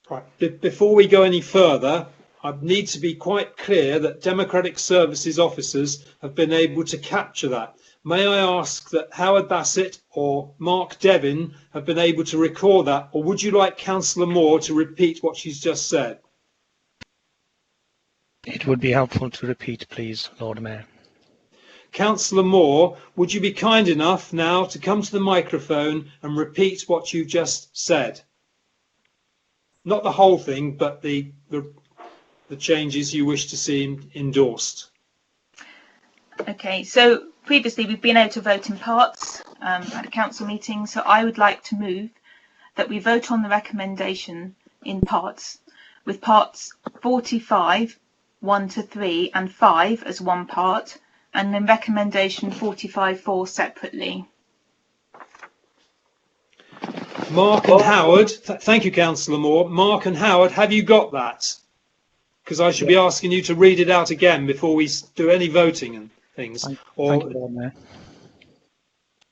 Right. Before we go any further, I need to be quite clear that Democratic Services officers have been able to capture that. May I ask that Howard Bassett or Mark Devin have been able to record that, or would you like Councillor Moore to repeat what she's just said? It would be helpful to repeat, please, Lord Mayor. Councillor Moore, would you be kind enough now to come to the microphone and repeat what you just said? Not the whole thing, but the changes you wish to see endorsed. Okay, so previously we've been able to vote in parts at a council meeting, so I would like to move that we vote on the recommendation in parts, with parts 45, 1 to 3 and 5 as one part, and then recommendation 45(4) separately. Mark and Howard, thank you, Councillor Moore. Mark and Howard, have you got that? Because I should be asking you to read it out again before we do any voting and things. Thank you, Lord Mayor.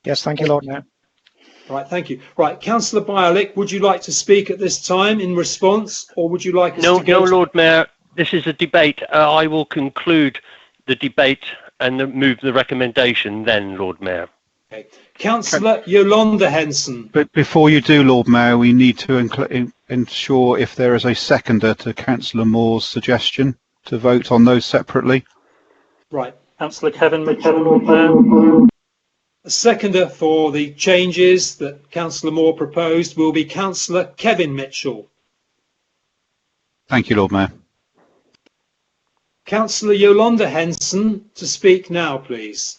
Yes, thank you, Lord Mayor. Right, thank you. Right, Councillor Bialik, would you like to speak at this time in response, or would you like us to go? No, Lord Mayor. This is a debate. I will conclude the debate and move the recommendation then, Lord Mayor. Okay. Councillor Yolanda Henson. But before you do, Lord Mayor, we need to ensure if there is a seconder to Councillor Moore's suggestion to vote on those separately. Right. Councillor Kevin Mitchell, Lord Mayor. A seconder for the changes that Councillor Moore proposed will be Councillor Kevin Mitchell. Thank you, Lord Mayor. Councillor Yolanda Henson to speak now, please.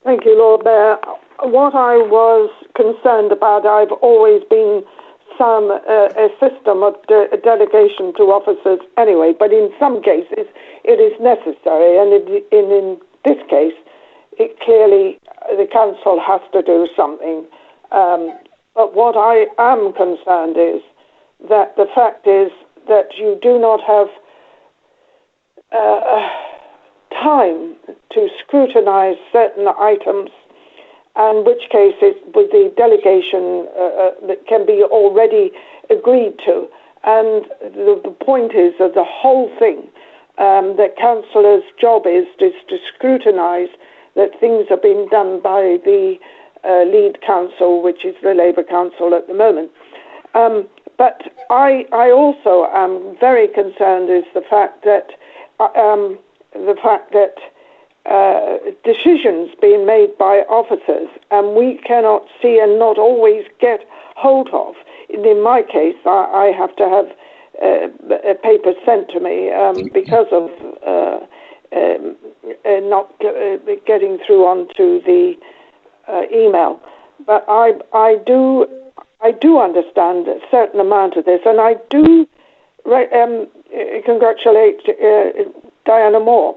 Thank you, Lord Mayor. What I was concerned about, I've always been a system of delegation to officers anyway, but in some cases it is necessary, and in this case, it clearly the council has to do something. But what I am concerned is that the fact is that you do not have time to scrutinise certain items, and which case with the delegation that can be already agreed to. And the point is that the whole thing the councillor's job is to scrutinise that things are being done by the lead council, which is the Labour Council at the moment. But I also am very concerned is the fact that decisions being made by officers and we cannot see and not always get hold of. In my case, I have to have a paper sent to me because of not getting through onto the email. But I do understand a certain amount of this, and I do congratulate Diana Moore,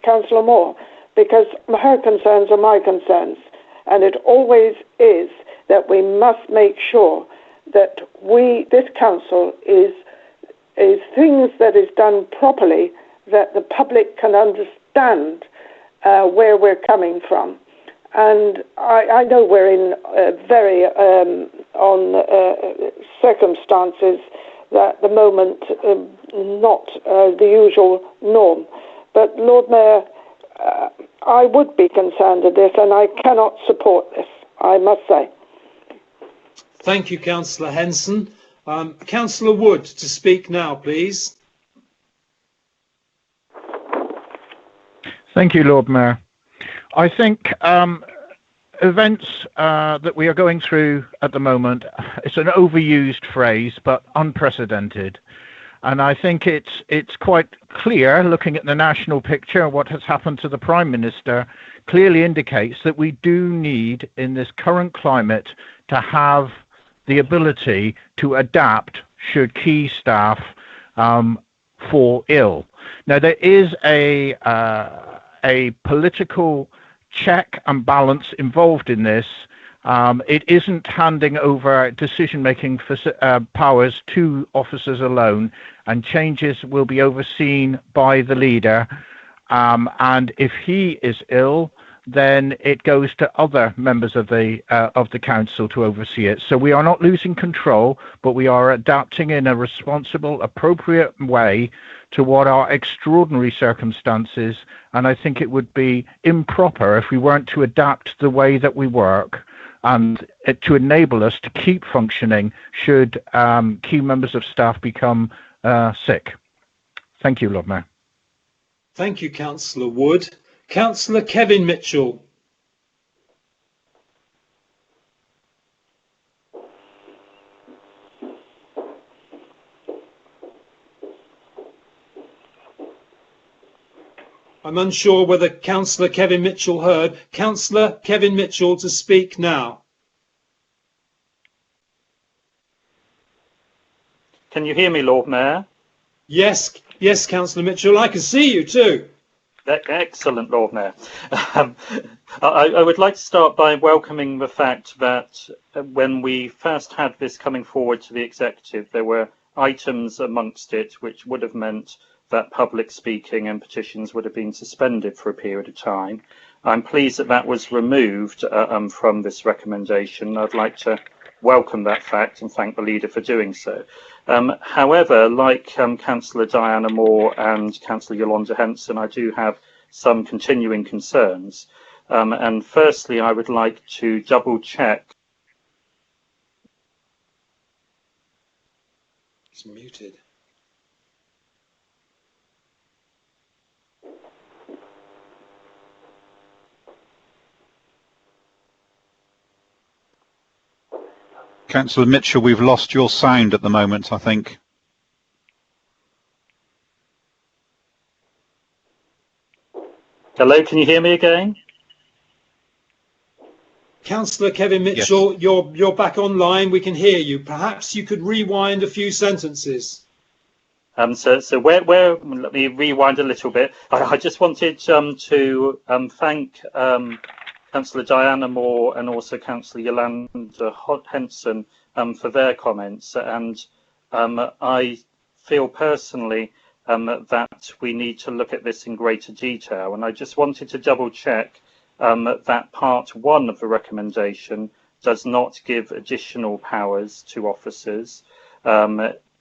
Councillor Moore, because her concerns are my concerns, and it always is that we must make sure that this council is things that is done properly, that the public can understand where we're coming from. And I know we're in very circumstances that at the moment not the usual norm. But Lord Mayor, I would be concerned at this, and I cannot support this, I must say. Thank you, Councillor Henson. Councillor Wood to speak now, please. Thank you, Lord Mayor. I think events that we are going through at the moment, it's an overused phrase, but unprecedented. And I think it's quite clear, looking at the national picture, what has happened to the Prime Minister clearly indicates that we do need, in this current climate, to have the ability to adapt should key staff fall ill. Now, there is a political check and balance involved in this. It isn't handing over decision-making powers to officers alone, and changes will be overseen by the leader. And if he is ill, then it goes to other members of the council to oversee it. So we are not losing control, but we are adapting in a responsible, appropriate way to what are extraordinary circumstances. And I think it would be improper if we weren't to adapt the way that we work and to enable us to keep functioning should key members of staff become sick. Thank you, Lord Mayor. Thank you, Councillor Wood. Councillor Kevin Mitchell. I'm unsure whether Councillor Kevin Mitchell heard. Councillor Kevin Mitchell to speak now. Can you hear me, Lord Mayor? Yes, yes, Councillor Mitchell. I can see you too. Excellent, Lord Mayor. I would like to start by welcoming the fact that when we first had this coming forward to the Executive, there were items amongst it which would have meant that public speaking and petitions would have been suspended for a period of time. I'm pleased that that was removed from this recommendation. I'd like to welcome that fact and thank the leader for doing so. However, like Councillor Diana Moore and Councillor Yolanda Henson, I do have some continuing concerns. And firstly, I would like to double check. It's muted. Councillor Mitchell, we've lost your sound at the moment, I think. Hello, can you hear me again? Councillor Kevin Mitchell, yes. You're back online. We can hear you. Perhaps you could rewind a few sentences. So where let me rewind a little bit. I just wanted to thank Councillor Diana Moore and also Councillor Yolanda Henson for their comments, and I feel personally that we need to look at this in greater detail, and I just wanted to double check that part 1 of the recommendation does not give additional powers to officers.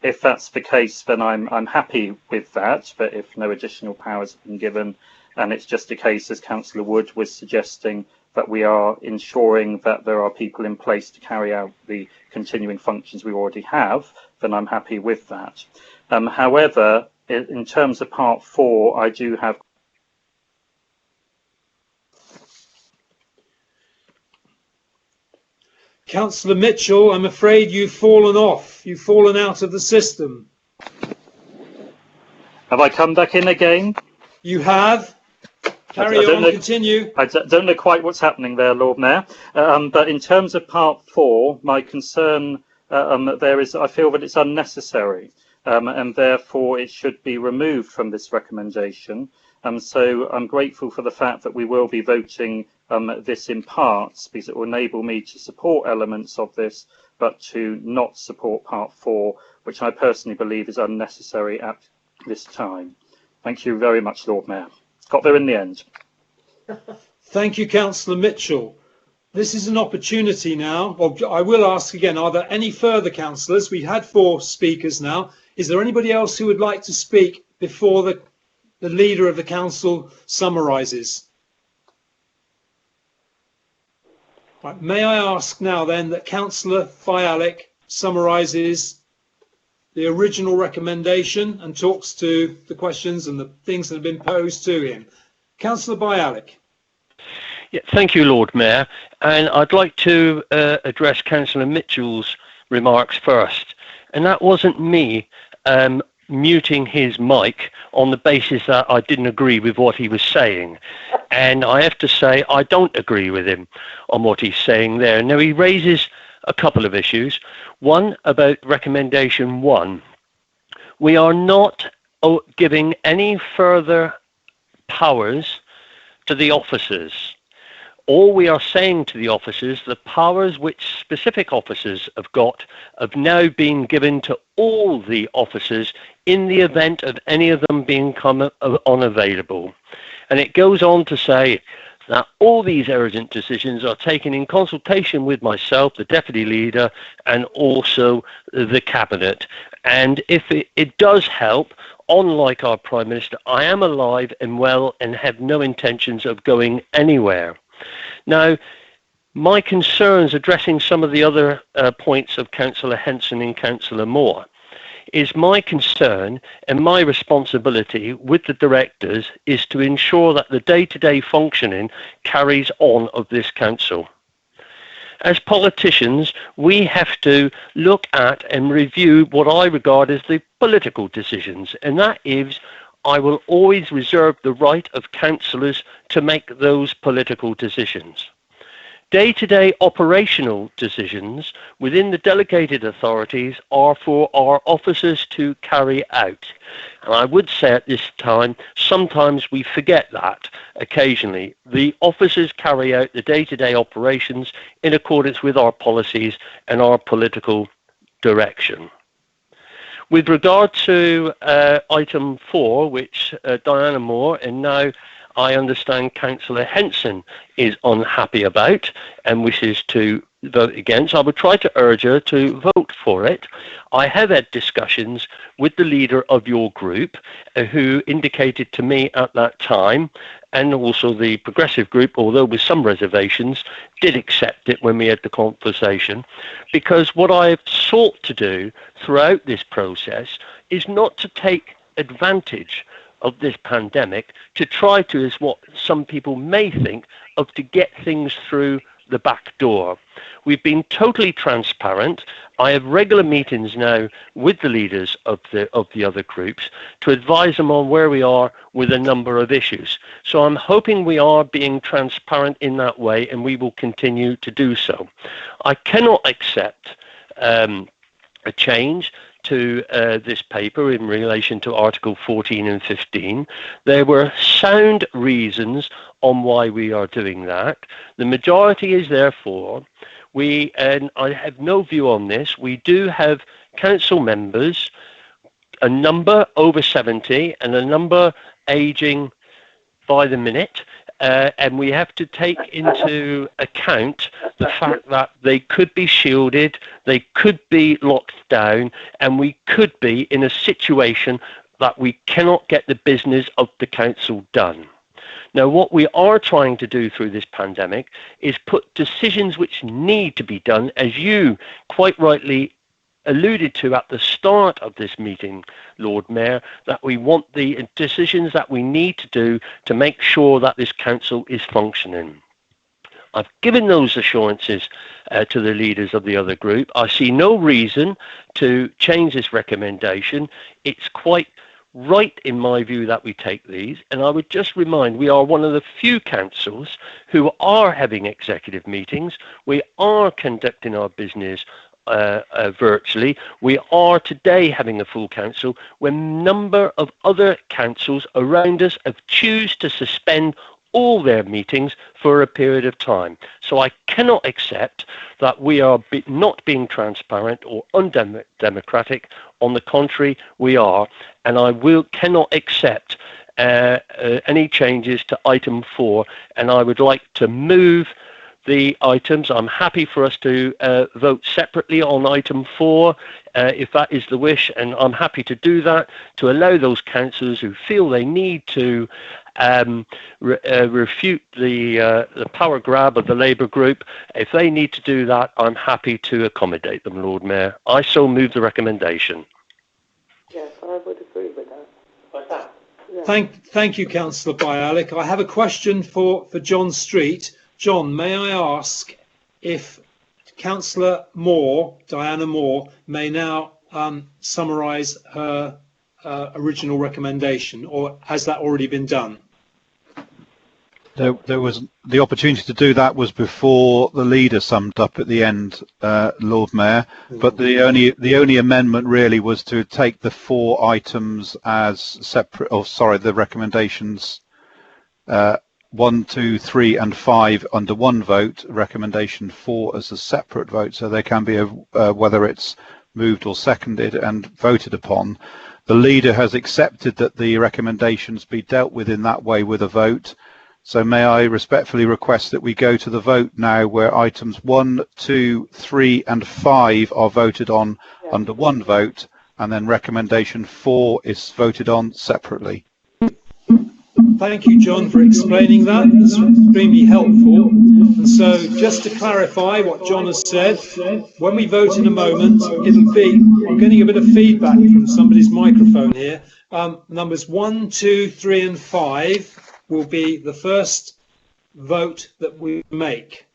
if that's the case, then I'm happy with that. But if no additional powers have been given, and it's just a case, as Councillor Wood was suggesting, that we are ensuring that there are people in place to carry out the continuing functions we already have, then I'm happy with that. However, in terms of part 4, I do have Councillor Mitchell, I'm afraid you've fallen off. You've fallen out of the system. Have I come back in again? You have. Carry on, continue. I don't know quite what's happening there, Lord Mayor. But in terms of part 4, my concern I feel that it's unnecessary, and therefore it should be removed from this recommendation. So I'm grateful for the fact that we will be voting this in parts, because it will enable me to support elements of this, but to not support part 4, which I personally believe is unnecessary at this time. Thank you very much, Lord Mayor. Got there in the end. Thank you, Councillor Mitchell. This is an opportunity now. Well, I will ask again, are there any further councillors? We've had 4 speakers now. Is there anybody else who would like to speak before the leader of the council summarises? Right, may I ask now then that Councillor Fialik summarises the original recommendation and talks to the questions and the things that have been posed to him. Councillor Bialik. Yeah, thank you, Lord Mayor. And I'd like to address Councillor Mitchell's remarks first. And that wasn't me muting his mic on the basis that I didn't agree with what he was saying. And I have to say, I don't agree with him on what he's saying there. Now, he raises a couple of issues. One, about recommendation 1. We are not giving any further powers to the officers. All we are saying to the officers, the powers which specific officers have got have now been given to all the officers in the event of any of them being unavailable. And it goes on to say that all these urgent decisions are taken in consultation with myself, the Deputy Leader, and also the Cabinet. And if it does help, unlike our Prime Minister, I am alive and well and have no intentions of going anywhere. Now, my concerns, addressing some of the other points of Councillor Henson and Councillor Moore, is my concern and my responsibility with the directors is to ensure that the day-to-day functioning carries on of this council. As politicians, we have to look at and review what I regard as the political decisions, and that is I will always reserve the right of councillors to make those political decisions. Day-to-day operational decisions within the delegated authorities are for our officers to carry out. And I would say at this time, sometimes we forget that occasionally. The officers carry out the day-to-day operations in accordance with our policies and our political direction. With regard to item 4, which Diana Moore and now I understand Councillor Henson is unhappy about and wishes to vote against, I would try to urge her to vote for it. I have had discussions with the leader of your group who indicated to me at that time, and also the Progressive group, although with some reservations, did accept it when we had the conversation, because what I have sought to do throughout this process is not to take advantage of this pandemic to try to, as what some people may think, of to get things through the back door. We've been totally transparent. I have regular meetings now with the leaders of the other groups to advise them on where we are with a number of issues. So I'm hoping we are being transparent in that way, and we will continue to do so. I cannot accept a change to this paper in relation to Article 14 and 15. There were sound reasons on why we are doing that. The majority is therefore, and I have no view on this, we do have council members, a number over 70 and a number aging by the minute, and we have to take into account the fact that they could be shielded, they could be locked down, and we could be in a situation that we cannot get the business of the council done. Now, what we are trying to do through this pandemic is put decisions which need to be done, as you quite rightly alluded to at the start of this meeting, Lord Mayor, that we want the decisions that we need to do to make sure that this council is functioning. I've given those assurances to the leaders of the other group. I see no reason to change this recommendation. It's quite right, in my view, that we take these. And I would just remind, we are one of the few councils who are having executive meetings. We are conducting our business virtually. We are today having a full council when a number of other councils around us have chosen to suspend all their meetings for a period of time. So I cannot accept that we are not being transparent or undemocratic. On the contrary, we are, and I cannot accept any changes to item 4, and I would like to move the items. I'm happy for us to vote separately on item 4 if that is the wish, and I'm happy to do that to allow those councillors who feel they need to refute the power grab of the Labour group. If they need to do that, I'm happy to accommodate them, Lord Mayor. I so move the recommendation. Yes, I would agree with that. Like that. Yeah. Thank you, Councillor Bialik. I have a question for John Street. John, may I ask if Councillor Moore, Diana Moore, may now summarise her original recommendation, or has that already been done? There was the opportunity to do that was before the leader summed up at the end, Lord Mayor. But the only amendment really was to take the 4 items as separate. Oh, sorry, the recommendations 1, 2, 3, and 5 under one vote. Recommendation 4 as a separate vote, so they can be whether it's moved or seconded and voted upon. The leader has accepted that the recommendations be dealt with in that way with a vote. So may I respectfully request that we go to the vote now, where items 1, 2, 3 and 5 are voted on under one vote, and then recommendation 4 is voted on separately. Thank you, John, for explaining that. That's extremely helpful. And so, just to clarify what John has said, when we vote in a moment, it'll be, I'm getting a bit of feedback from somebody's microphone here. Numbers 1, 2, 3 and 5 will be the first vote that we make.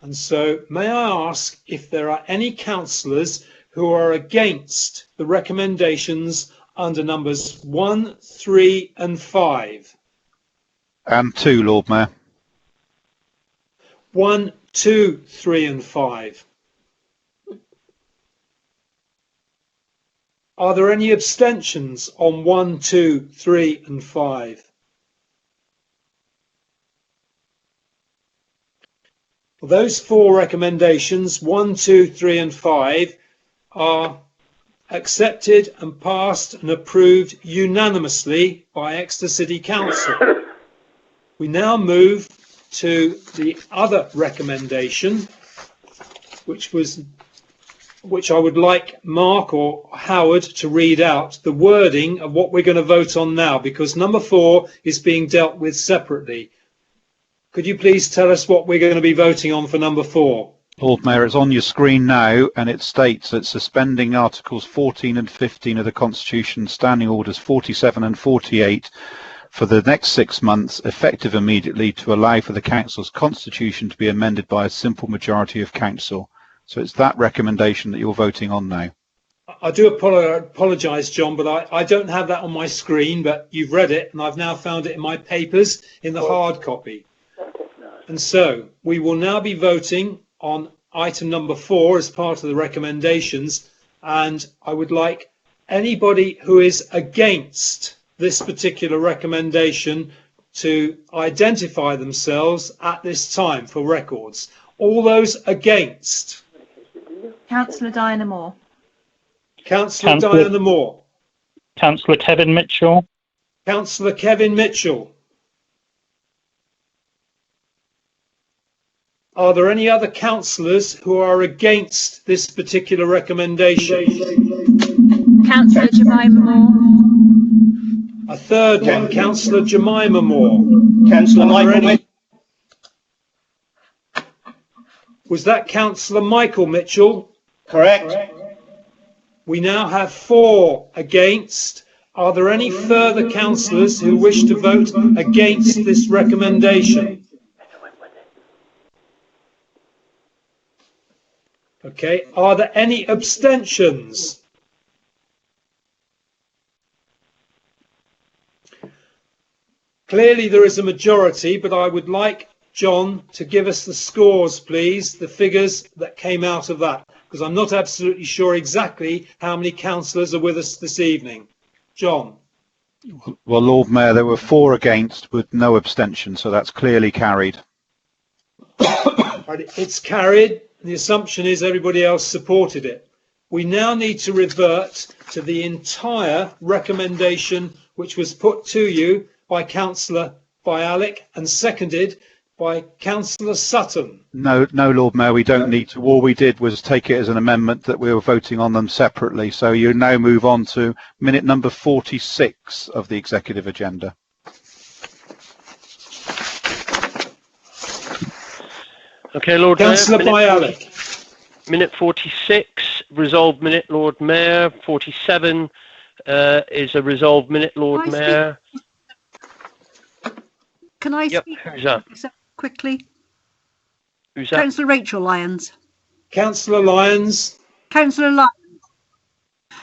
And so, may I ask if there are any councillors who are against the recommendations under numbers 1, 3 and 5? And 2, Lord Mayor. 1, 2, 3 and 5. Are there any abstentions on 1, 2, 3 and 5? Well, those 4 recommendations, 1, 2, 3 and 5, are accepted and passed and approved unanimously by Exeter City Council. We now move to the other recommendation, which I would like Mark or Howard to read out the wording of what we're going to vote on now, because number 4 is being dealt with separately. Could you please tell us what we're going to be voting on for number 4? Lord Mayor, it's on your screen now, and it states that suspending Articles 14 and 15 of the Constitution, Standing Orders 47 and 48, for the next 6 months, effective immediately, to allow for the Council's constitution to be amended by a simple majority of Council. So it's that recommendation that you're voting on now. I do apologise, John, but I don't have that on my screen, but you've read it, and I've now found it in my papers in the hard copy. And so we will now be voting on item number 4 as part of the recommendations, and I would like anybody who is against this particular recommendation to identify themselves at this time for records. All those against? Councillor Diana Moore. Councillor Diana Moore. Councillor Kevin Mitchell. Councillor Kevin Mitchell. Are there any other councillors who are against this particular recommendation? Councillor Jemima Moore. A third one, Councillor Jemima Moore. Councillor Michael. Was that Councillor Michael Mitchell? Correct. We now have 4 against. Are there any further councillors who wish to vote against this recommendation? Okay. Are there any abstentions? Clearly there is a majority, but I would like John to give us the scores, please, the figures that came out of that, because I'm not absolutely sure exactly how many councillors are with us this evening. John. Well, Lord Mayor, there were 4 against with no abstention, so that's clearly carried. Right, it's carried. The assumption is everybody else supported it. We now need to revert to the entire recommendation which was put to you by Councillor Bialik and seconded by Councillor Sutton. No, Lord Mayor, we don't need to. All we did was take it as an amendment that we were voting on them separately. So you now move on to minute number 46 of the executive agenda. Okay, Lord Councillor Mayor. Bialik. Minute 46, resolved minute, Lord Mayor. 47 is a resolved minute, Lord Mayor. Can I Yep. speak Who's that? quickly? Who's that? Councillor Rachel Lyons. Councillor Lyons. Councillor Lyons.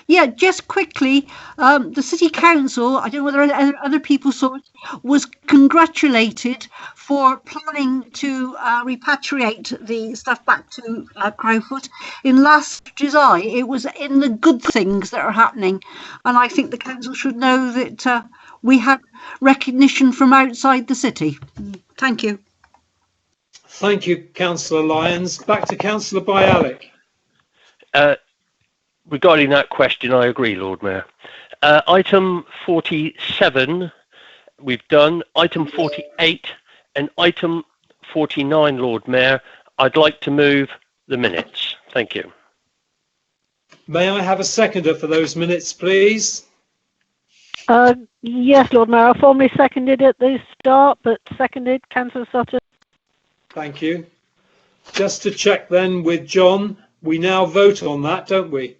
Yeah, just quickly, the City Council, I don't know whether other people saw it, was congratulated for planning to repatriate the stuff back to Crowfoot in last July. It was in the good things that are happening, and I think the council should know that we had recognition from outside the city. Thank you. Thank you, Councillor Lyons. Back to Councillor Bialik. Regarding that question, I agree, Lord Mayor. Item 47, we've done. Item 48 and item 49, Lord Mayor, I'd like to move the minutes. Thank you. May I have a seconder for those minutes, please? Yes, Lord Mayor. I formally seconded at the start, but seconded, Councillor Sutton. Thank you. Just to check then with John, we now vote on that, don't we?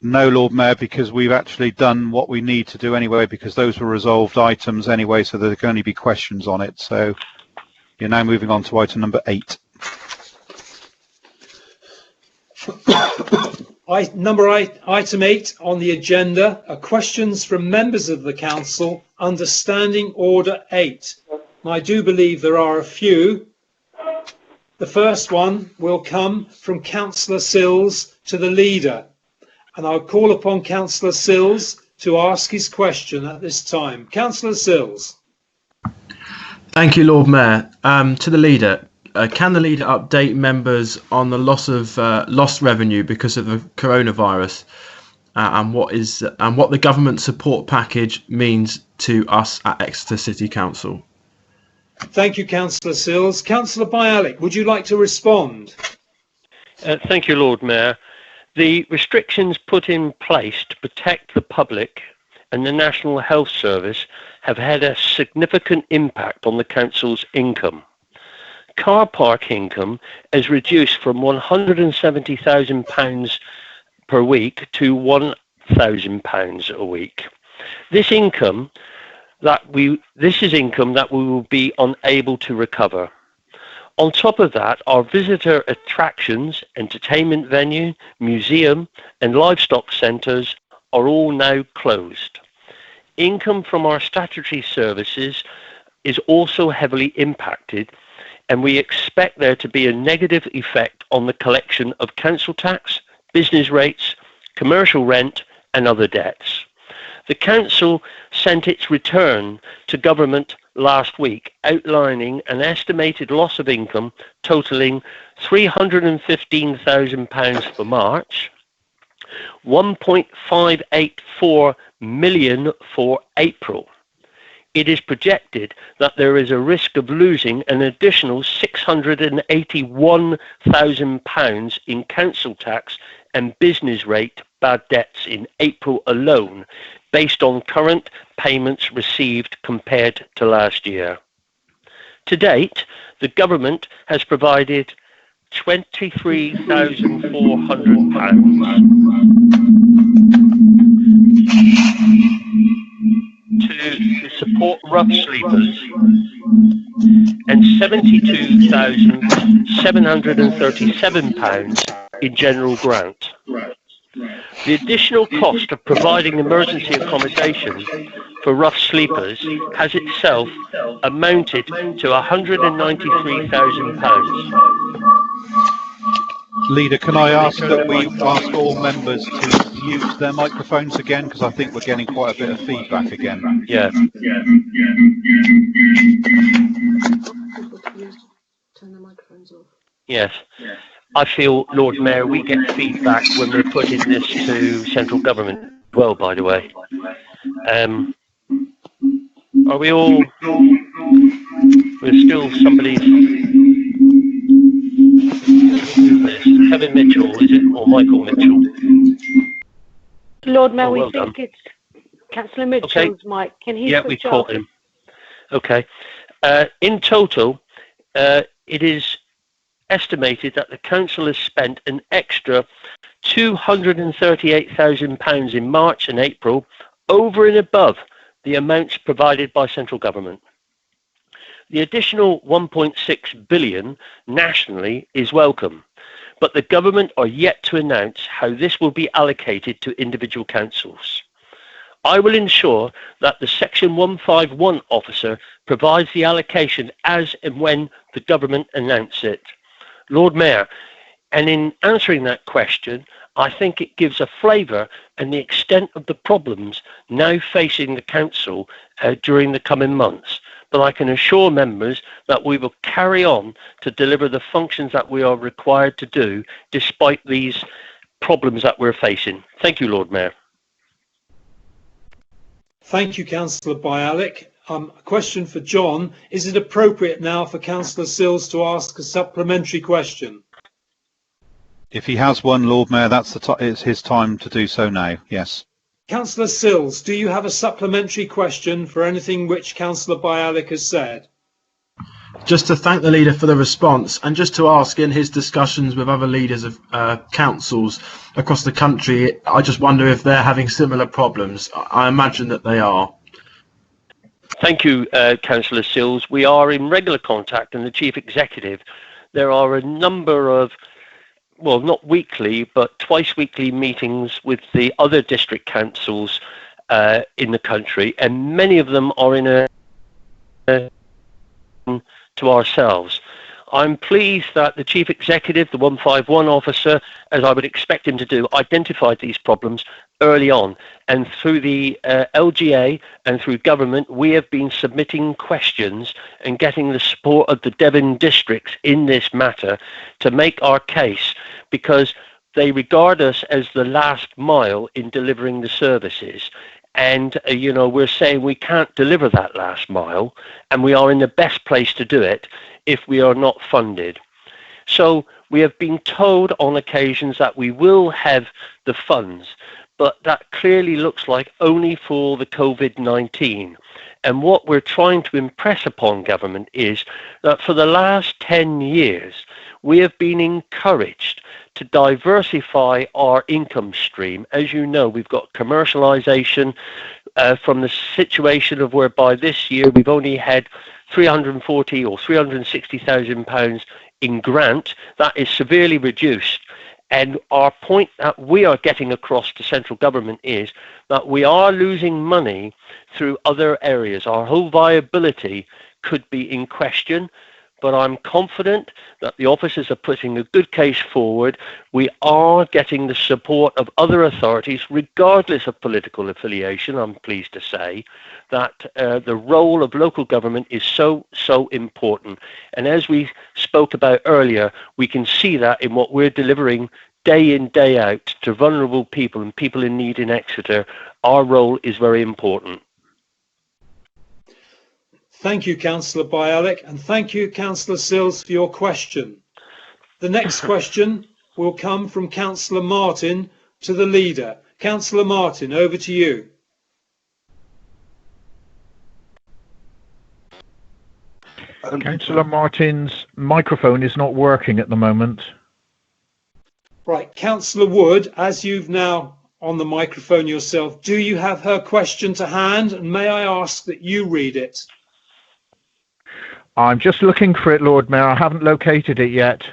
No, Lord Mayor, because we've actually done what we need to do anyway, because those were resolved items anyway, so there can only be questions on it. So you're now moving on to item number 8. Item 8 on the agenda are questions from members of the council under Standing Order 8. And I do believe there are a few. The first one will come from Councillor Sills to the leader. And I'll call upon Councillor Sills to ask his question at this time. Councillor Sills. Thank you, Lord Mayor. To the leader, can the leader update members on the lost revenue because of the coronavirus, and what the government support package means to us at Exeter City Council? Thank you, Councillor Sills. Councillor Bialik, would you like to respond? Thank you, Lord Mayor. The restrictions put in place to protect the public and the National Health Service have had a significant impact on the council's income. Car park income has reduced from £170,000 per week to £1,000 a week. This is income that we will be unable to recover. On top of that, our visitor attractions, entertainment venue, museum and livestock centres are all now closed. Income from our statutory services is also heavily impacted, and we expect there to be a negative effect on the collection of council tax, business rates, commercial rent and other debts. The council sent its return to government last week outlining an estimated loss of income totalling £315,000 for March, £1.584 million for April, it is projected that there is a risk of losing an additional £681,000 in council tax and business rate bad debts in April alone, based on current payments received compared to last year. To date, the government has provided £23,400 to support rough sleepers and £72,737 in general grant. The additional cost of providing emergency accommodation for rough sleepers has itself amounted to £193,000. Leader, can I ask that we ask all members to mute their microphones again, because I think we're getting quite a bit of feedback again. Yeah. Turn the microphones off. Yes. I feel, Lord Mayor, we get feedback when we're putting this to central government as well, by the way. Are we all... There's still somebody's... Kevin Mitchell, is it? Or Michael Mitchell? Lord Mayor, well we think done. it's Councillor Mitchell's mic. Can he Yeah, we switch caught off? him. Okay. In total, it is estimated that the council has spent an extra £238,000 in March and April, over and above the amounts provided by central government. The additional 1.6 billion nationally is welcome, but the government are yet to announce how this will be allocated to individual councils. I will ensure that the Section 151 officer provides the allocation as and when the government announce it. Lord Mayor, and in answering that question, I think it gives a flavour and the extent of the problems now facing the council during the coming months. But I can assure members that we will carry on to deliver the functions that we are required to do despite these problems that we're facing. Thank you, Lord Mayor. Thank you, Councillor Bialik. A question for John. Is it appropriate now for Councillor Sills to ask a supplementary question? If he has one, Lord Mayor, it's his time to do so now. Yes. Councillor Sills, do you have a supplementary question for anything which Councillor Bialik has said? Just to thank the leader for the response, and just to ask, in his discussions with other leaders of councils across the country, I just wonder if they're having similar problems. I imagine that they are. Thank you, Councillor Sills. We are in regular contact, and the Chief Executive. There are a number of, well, not weekly, but twice weekly meetings with the other district councils in the country, and many of them are in to ourselves. I'm pleased that the Chief Executive, the 151 officer, as I would expect him to do, identified these problems early on. And through the LGA and through government, we have been submitting questions and getting the support of the Devon districts in this matter to make our case, because they regard us as the last mile in delivering the services. And, you know, we're saying we can't deliver that last mile, and we are in the best place to do it if we are not funded. So we have been told on occasions that we will have the funds, but that clearly looks like only for the COVID-19. And what we're trying to impress upon government is that for the last 10 years, we have been encouraged to diversify our income stream. As you know, we've got commercialisation from the situation of whereby this year we've only had 340 or 360,000 pounds in grant. That is severely reduced. And our point that we are getting across to central government is that we are losing money through other areas. Our whole viability could be in question. But I'm confident that the officers are putting a good case forward. We are getting the support of other authorities, regardless of political affiliation. I'm pleased to say that the role of local government is so important. And as we spoke about earlier, we can see that in what we're delivering day in, day out to vulnerable people and people in need in Exeter. Our role is very important. Thank you, Councillor Bialik, and thank you, Councillor Sills, for your question. The next question will come from Councillor Martin to the leader. Councillor Martin, over to you. Councillor Martin's microphone is not working at the moment. Right, Councillor Wood, as you've now on the microphone yourself, do you have her question to hand? And may I ask that you read it? I'm just looking for it, Lord Mayor. I haven't located it yet.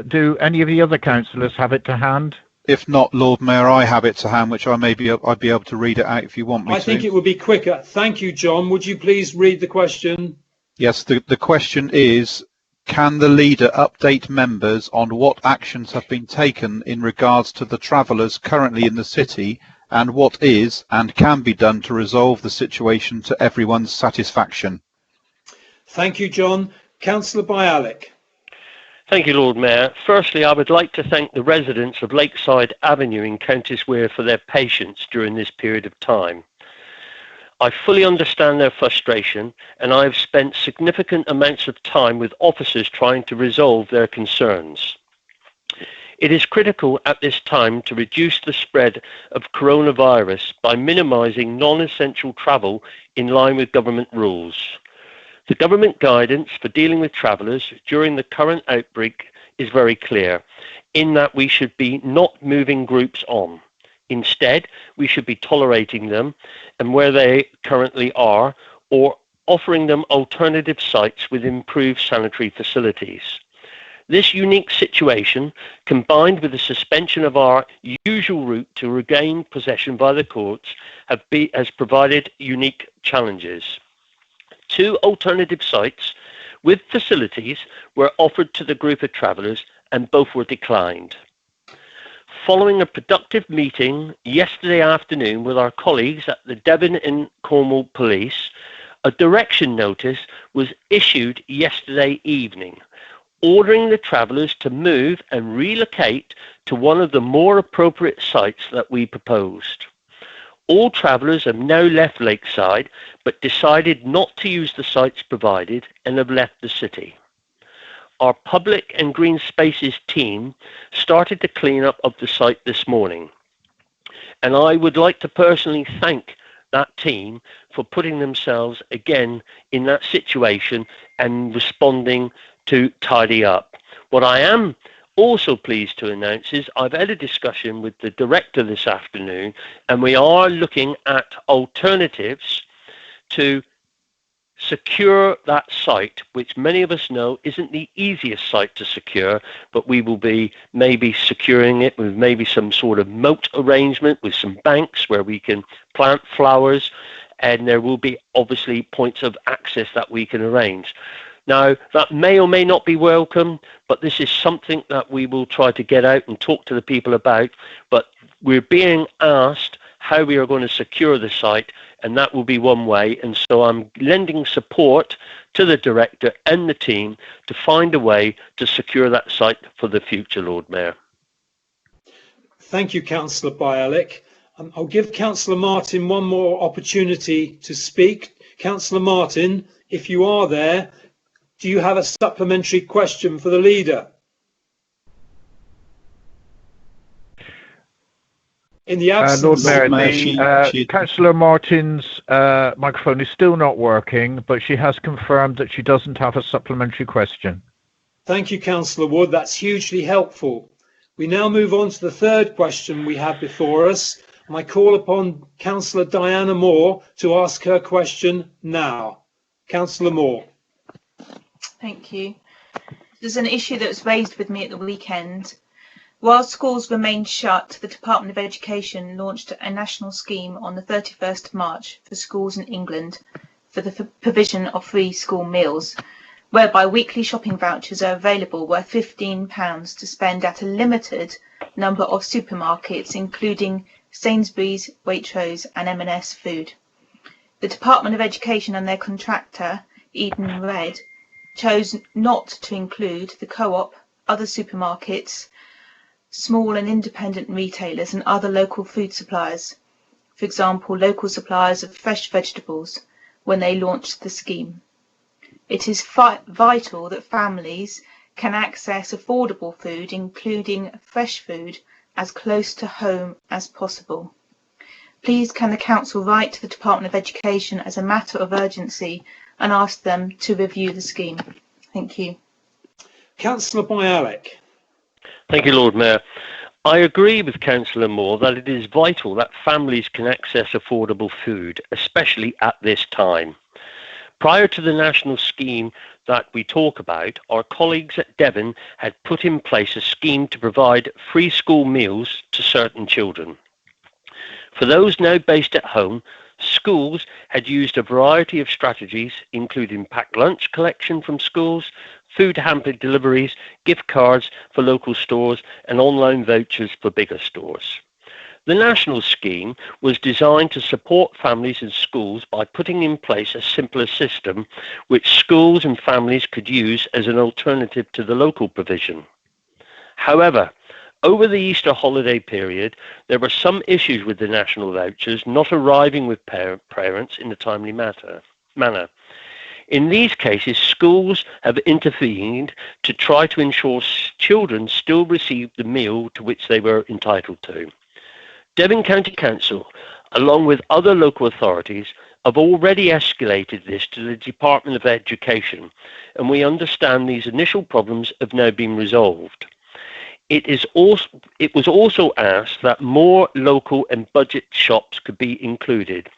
Do any of the other councillors have it to hand? If not, Lord Mayor, I have it to hand, which I'd be able to read it out if you want me to. I think it would be quicker. Thank you, John. Would you please read the question? Yes, the question is, can the leader update members on what actions have been taken in regards to the travellers currently in the city and what is and can be done to resolve the situation to everyone's satisfaction? Thank you, John. Councillor Bialik. Thank you, Lord Mayor. Firstly, I would like to thank the residents of Lakeside Avenue in Counties Wear for their patience during this period of time. I fully understand their frustration, and I have spent significant amounts of time with officers trying to resolve their concerns. It is critical at this time to reduce the spread of coronavirus by minimising non-essential travel in line with government rules. The government guidance for dealing with travellers during the current outbreak is very clear, in that we should be not moving groups on. Instead, we should be tolerating them and where they currently are, or offering them alternative sites with improved sanitary facilities. This unique situation, combined with the suspension of our usual route to regain possession by the courts, has provided unique challenges. 2 alternative sites with facilities were offered to the group of travellers, and both were declined. Following a productive meeting yesterday afternoon with our colleagues at the Devon and Cornwall Police, a direction notice was issued yesterday evening, ordering the travellers to move and relocate to one of the more appropriate sites that we proposed. All travellers have now left Lakeside, but decided not to use the sites provided and have left the city. Our Public and Green Spaces team started the clean-up of the site this morning, and I would like to personally thank that team for putting themselves again in that situation and responding to tidy up. What I am also pleased to announce is I've had a discussion with the director this afternoon, and we are looking at alternatives to secure that site, which many of us know isn't the easiest site to secure, but we will be maybe securing it with maybe some sort of moat arrangement with some banks where we can plant flowers, and there will be obviously points of access that we can arrange. Now, that may or may not be welcome, but this is something that we will try to get out and talk to the people about, but we're being asked how we are going to secure the site, and that will be one way. And so I'm lending support to the director and the team to find a way to secure that site for the future, Lord Mayor. Thank you, Councillor Bialik. I'll give Councillor Martin one more opportunity to speak. Councillor Martin, if you are there, do you have a supplementary question for the leader? In the absence, Lord Mayor, Councillor Martin's microphone is still not working, but she has confirmed that she doesn't have a supplementary question. Thank you, Councillor Wood. That's hugely helpful. We now move on to the third question we have before us, and I call upon Councillor Diana Moore to ask her question now. Councillor Moore. Thank you. There's an issue that was raised with me at the weekend. While schools remained shut, the Department of Education launched a national scheme on the 31st of March for schools in England for the provision of free school meals, whereby weekly shopping vouchers are available worth £15 to spend at a limited number of supermarkets, including Sainsbury's, Waitrose and M&S Food. The Department of Education and their contractor, Eden Red, chose not to include the Co-op, other supermarkets, small and independent retailers and other local food suppliers, for example, local suppliers of fresh vegetables, when they launched the scheme. It is vital that families can access affordable food, including fresh food, as close to home as possible. Please can the Council write to the Department of Education as a matter of urgency and ask them to review the scheme? Thank you. Councillor Bialik. Thank you, Lord Mayor. I agree with Councillor Moore that it is vital that families can access affordable food, especially at this time. Prior to the national scheme that we talk about, our colleagues at Devon had put in place a scheme to provide free school meals to certain children. For those now based at home, schools had used a variety of strategies, including packed lunch collection from schools, food hamper deliveries, gift cards for local stores, and online vouchers for bigger stores. The national scheme was designed to support families and schools by putting in place a simpler system which schools and families could use as an alternative to the local provision. However, over the Easter holiday period, there were some issues with the national vouchers not arriving with parents in a timely manner. In these cases, schools have intervened to try to ensure children still receive the meal to which they were entitled to. Devon County Council, along with other local authorities, have already escalated this to the Department of Education, and we understand these initial problems have now been resolved. It was also asked that more local and budget shops could be included,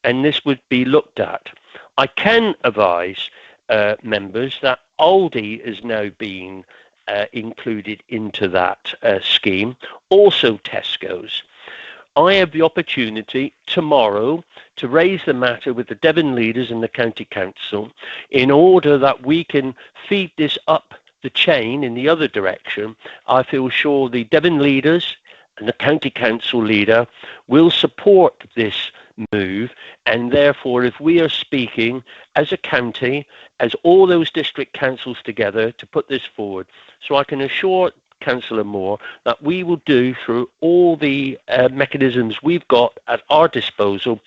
and this would be looked at. I can advise members that Aldi is now being included into that scheme, also Tesco's. I have the opportunity tomorrow to raise the matter with the Devon leaders and the County Council in order that we can feed this up the chain in the other direction. I feel sure the Devon leaders and the County Council leader will support this move, and therefore if we are speaking as a county, as all those district councils together to put this forward, so I can assure Councillor Moore that we will do through all the mechanisms we've got at our disposal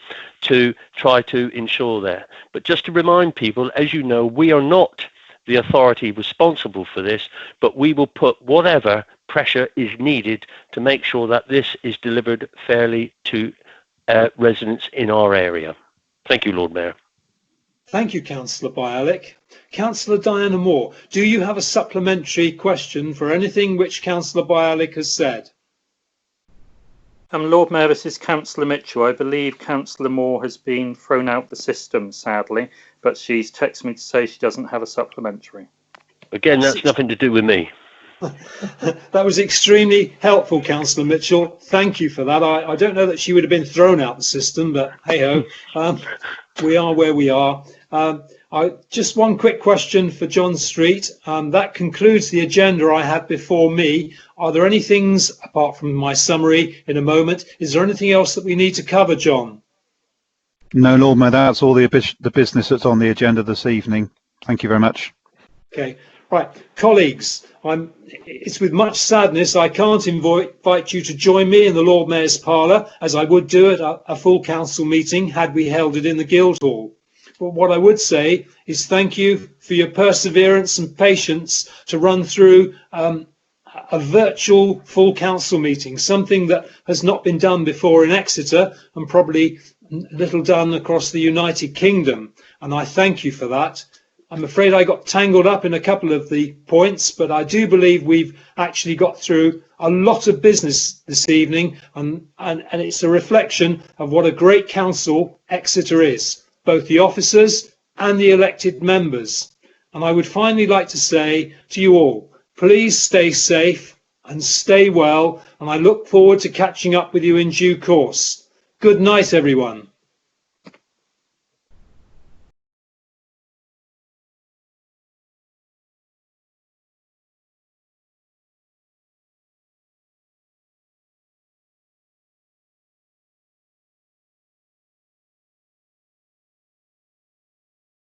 to try to ensure that. But just to remind people, as you know, we are not the authority responsible for this, but we will put whatever pressure is needed to make sure that this is delivered fairly to residents in our area. Thank you, Lord Mayor. Thank you, Councillor Bialik. Councillor Diana Moore, do you have a supplementary question for anything which Councillor Bialik has said? Lord Mayor, this is Councillor Mitchell. I believe Councillor Moore has been thrown out the system, sadly, but she's texted me to say she doesn't have a supplementary. Again, that's nothing to do with me. That was extremely helpful, Councillor Mitchell. Thank you for that. I don't know that she would have been thrown out the system, but hey-ho, we are where we are. Just one quick question for John Street. That concludes the agenda I have before me. Are there any things, apart from my summary in a moment, is there anything else that we need to cover, John? No, Lord Mayor, that's all the business that's on the agenda this evening. Thank you very much. Okay, right. Colleagues, it's with much sadness I can't invite you to join me in the Lord Mayor's parlour, as I would do at a full council meeting had we held it in the Guildhall. But what I would say is thank you for your perseverance and patience to run through a virtual full council meeting, something that has not been done before in Exeter and probably little done across the United Kingdom. And I thank you for that. I'm afraid I got tangled up in a couple of the points, but I do believe we've actually got through a lot of business this evening, and it's a reflection of what a great council Exeter is, both the officers and the elected members. And I would finally like to say to you all, please stay safe and stay well, and I look forward to catching up with you in due course. Good night, everyone.